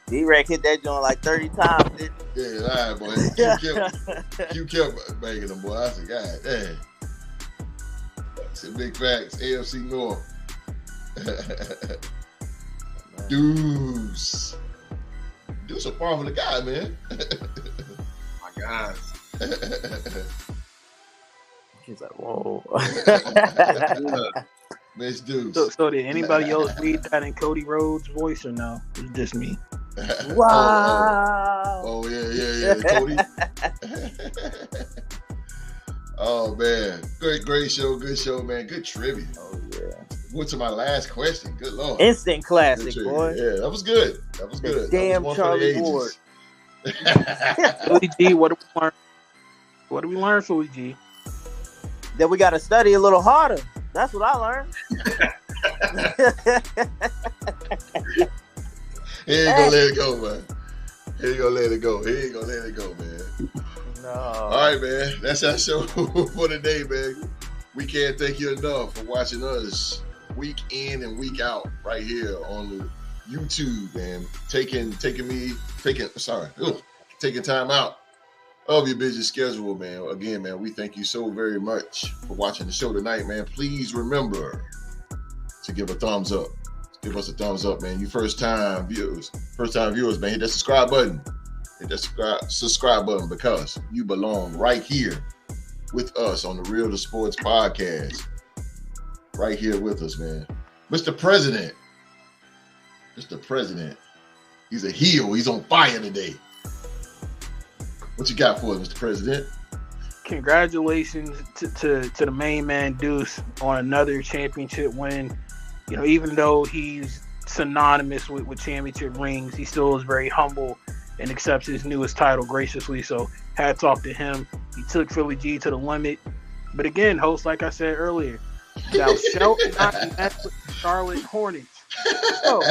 D-Rack hit that joint like 30 times, didn't he? Yeah, all right, boy. You kept banging them, boy. I said, God damn. Some big facts. AFC North. Deuce a powerful guy, man. My God. He's like, whoa. Miss Deuce. So did anybody else read that in Cody Rhodes' voice or no? It's just me. Wow. Oh, yeah, Cody. Oh man, great show, good show, man. Good trivia. Oh yeah. Went to my last question. Good lord. Instant classic, Good boy. trivia. Yeah, that was good. That was good. Damn that was one for the Charlie ages. Ward. Philly G, what do we learn? What do we learn, Philly G? That we got to study a little harder. That's what I learned. He ain't gonna let it go, man. He ain't gonna let it go, man. No. All right, man. That's our show for today, man. We can't thank you enough for watching us week in and week out right here on the YouTube, man. Taking time out of your busy schedule, man. Again, man, we thank you so very much for watching the show tonight, man. Please remember to give a thumbs up. Give us a thumbs up, man. You first time viewers, man. Hit that subscribe button. Hit that subscribe button because you belong right here with us on the Real to Sports podcast. Right here with us, man. Mr. President. He's a heel. He's on fire today. What you got for us, Mr. President? Congratulations to the main man Deuce on another championship win. You know, even though he's synonymous with championship rings, he still is very humble and accepts his newest title graciously. So hats off to him. He took Philly G to the limit. But again, host, like I said earlier, thou shalt not mess with the Charlotte Hornets. So,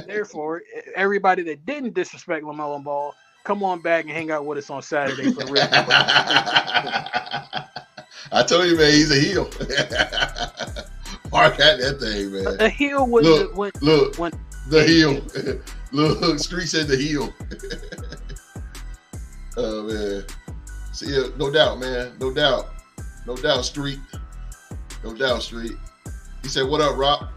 therefore, everybody that didn't disrespect LaMelo Ball, come on back and hang out with us on Saturday for the real. I told you, man, he's a heel. Mark out that thing, man. The heel was the heel. Look, Street said the heel. Oh man. See, yeah, no doubt, man. No doubt, Street. No doubt, Street. He said, "What up, Rock?"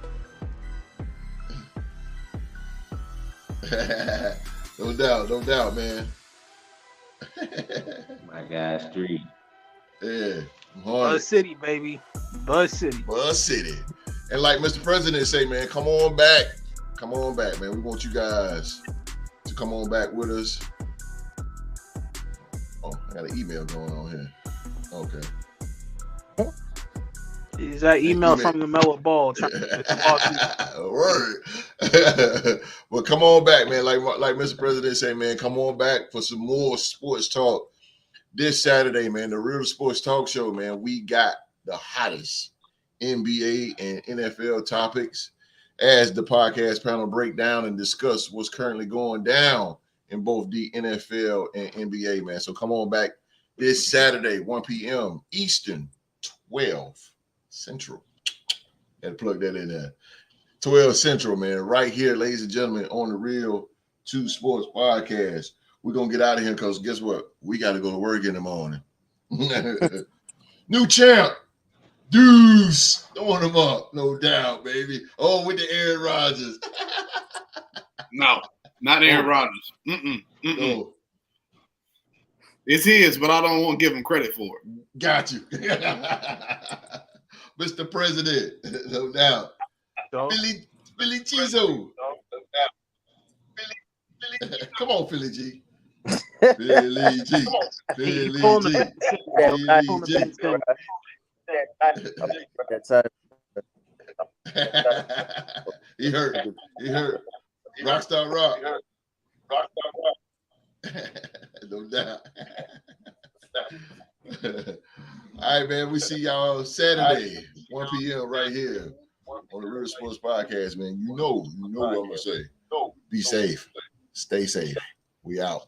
No doubt, man. My guy, Street. Yeah. Buzz City, baby. Buzz City. And like Mr. President say, man, come on back, man. We want you guys to come on back with us. Oh, I got an email going on here. Okay. Is that email from LaMelo Ball? Word. Well, come on back, man. Like Mr. President say, man, come on back for some more sports talk. This Saturday, man, the Real Sports Talk Show, man, we got the hottest NBA and NFL topics as the podcast panel break down and discuss what's currently going down in both the NFL and NBA, man. So come on back this Saturday, 1 p.m. Eastern, 12 Central. Had to plug that in there. 12 Central, man, right here, ladies and gentlemen, on the Real 2 Sports Podcast. We're going to get out of here because guess what? We got to go to work in the morning. New champ, Deuce. Throwing him up, no doubt, baby. Oh, with the Aaron Rodgers. No. Not Aaron Rodgers. Mm-mm. No. It's his, but I don't want to give him credit for it. Got you. Mr. President, no doubt. Philly Chizo. Come on, Philly G. Philly G. Philly G. Philly G. He hurt. Rockstar Rock. No doubt. All right, man. We see y'all Saturday, 1 p.m. right here on the Real Sports Podcast, man. You know what I'm gonna say. Be safe. Stay safe. We out.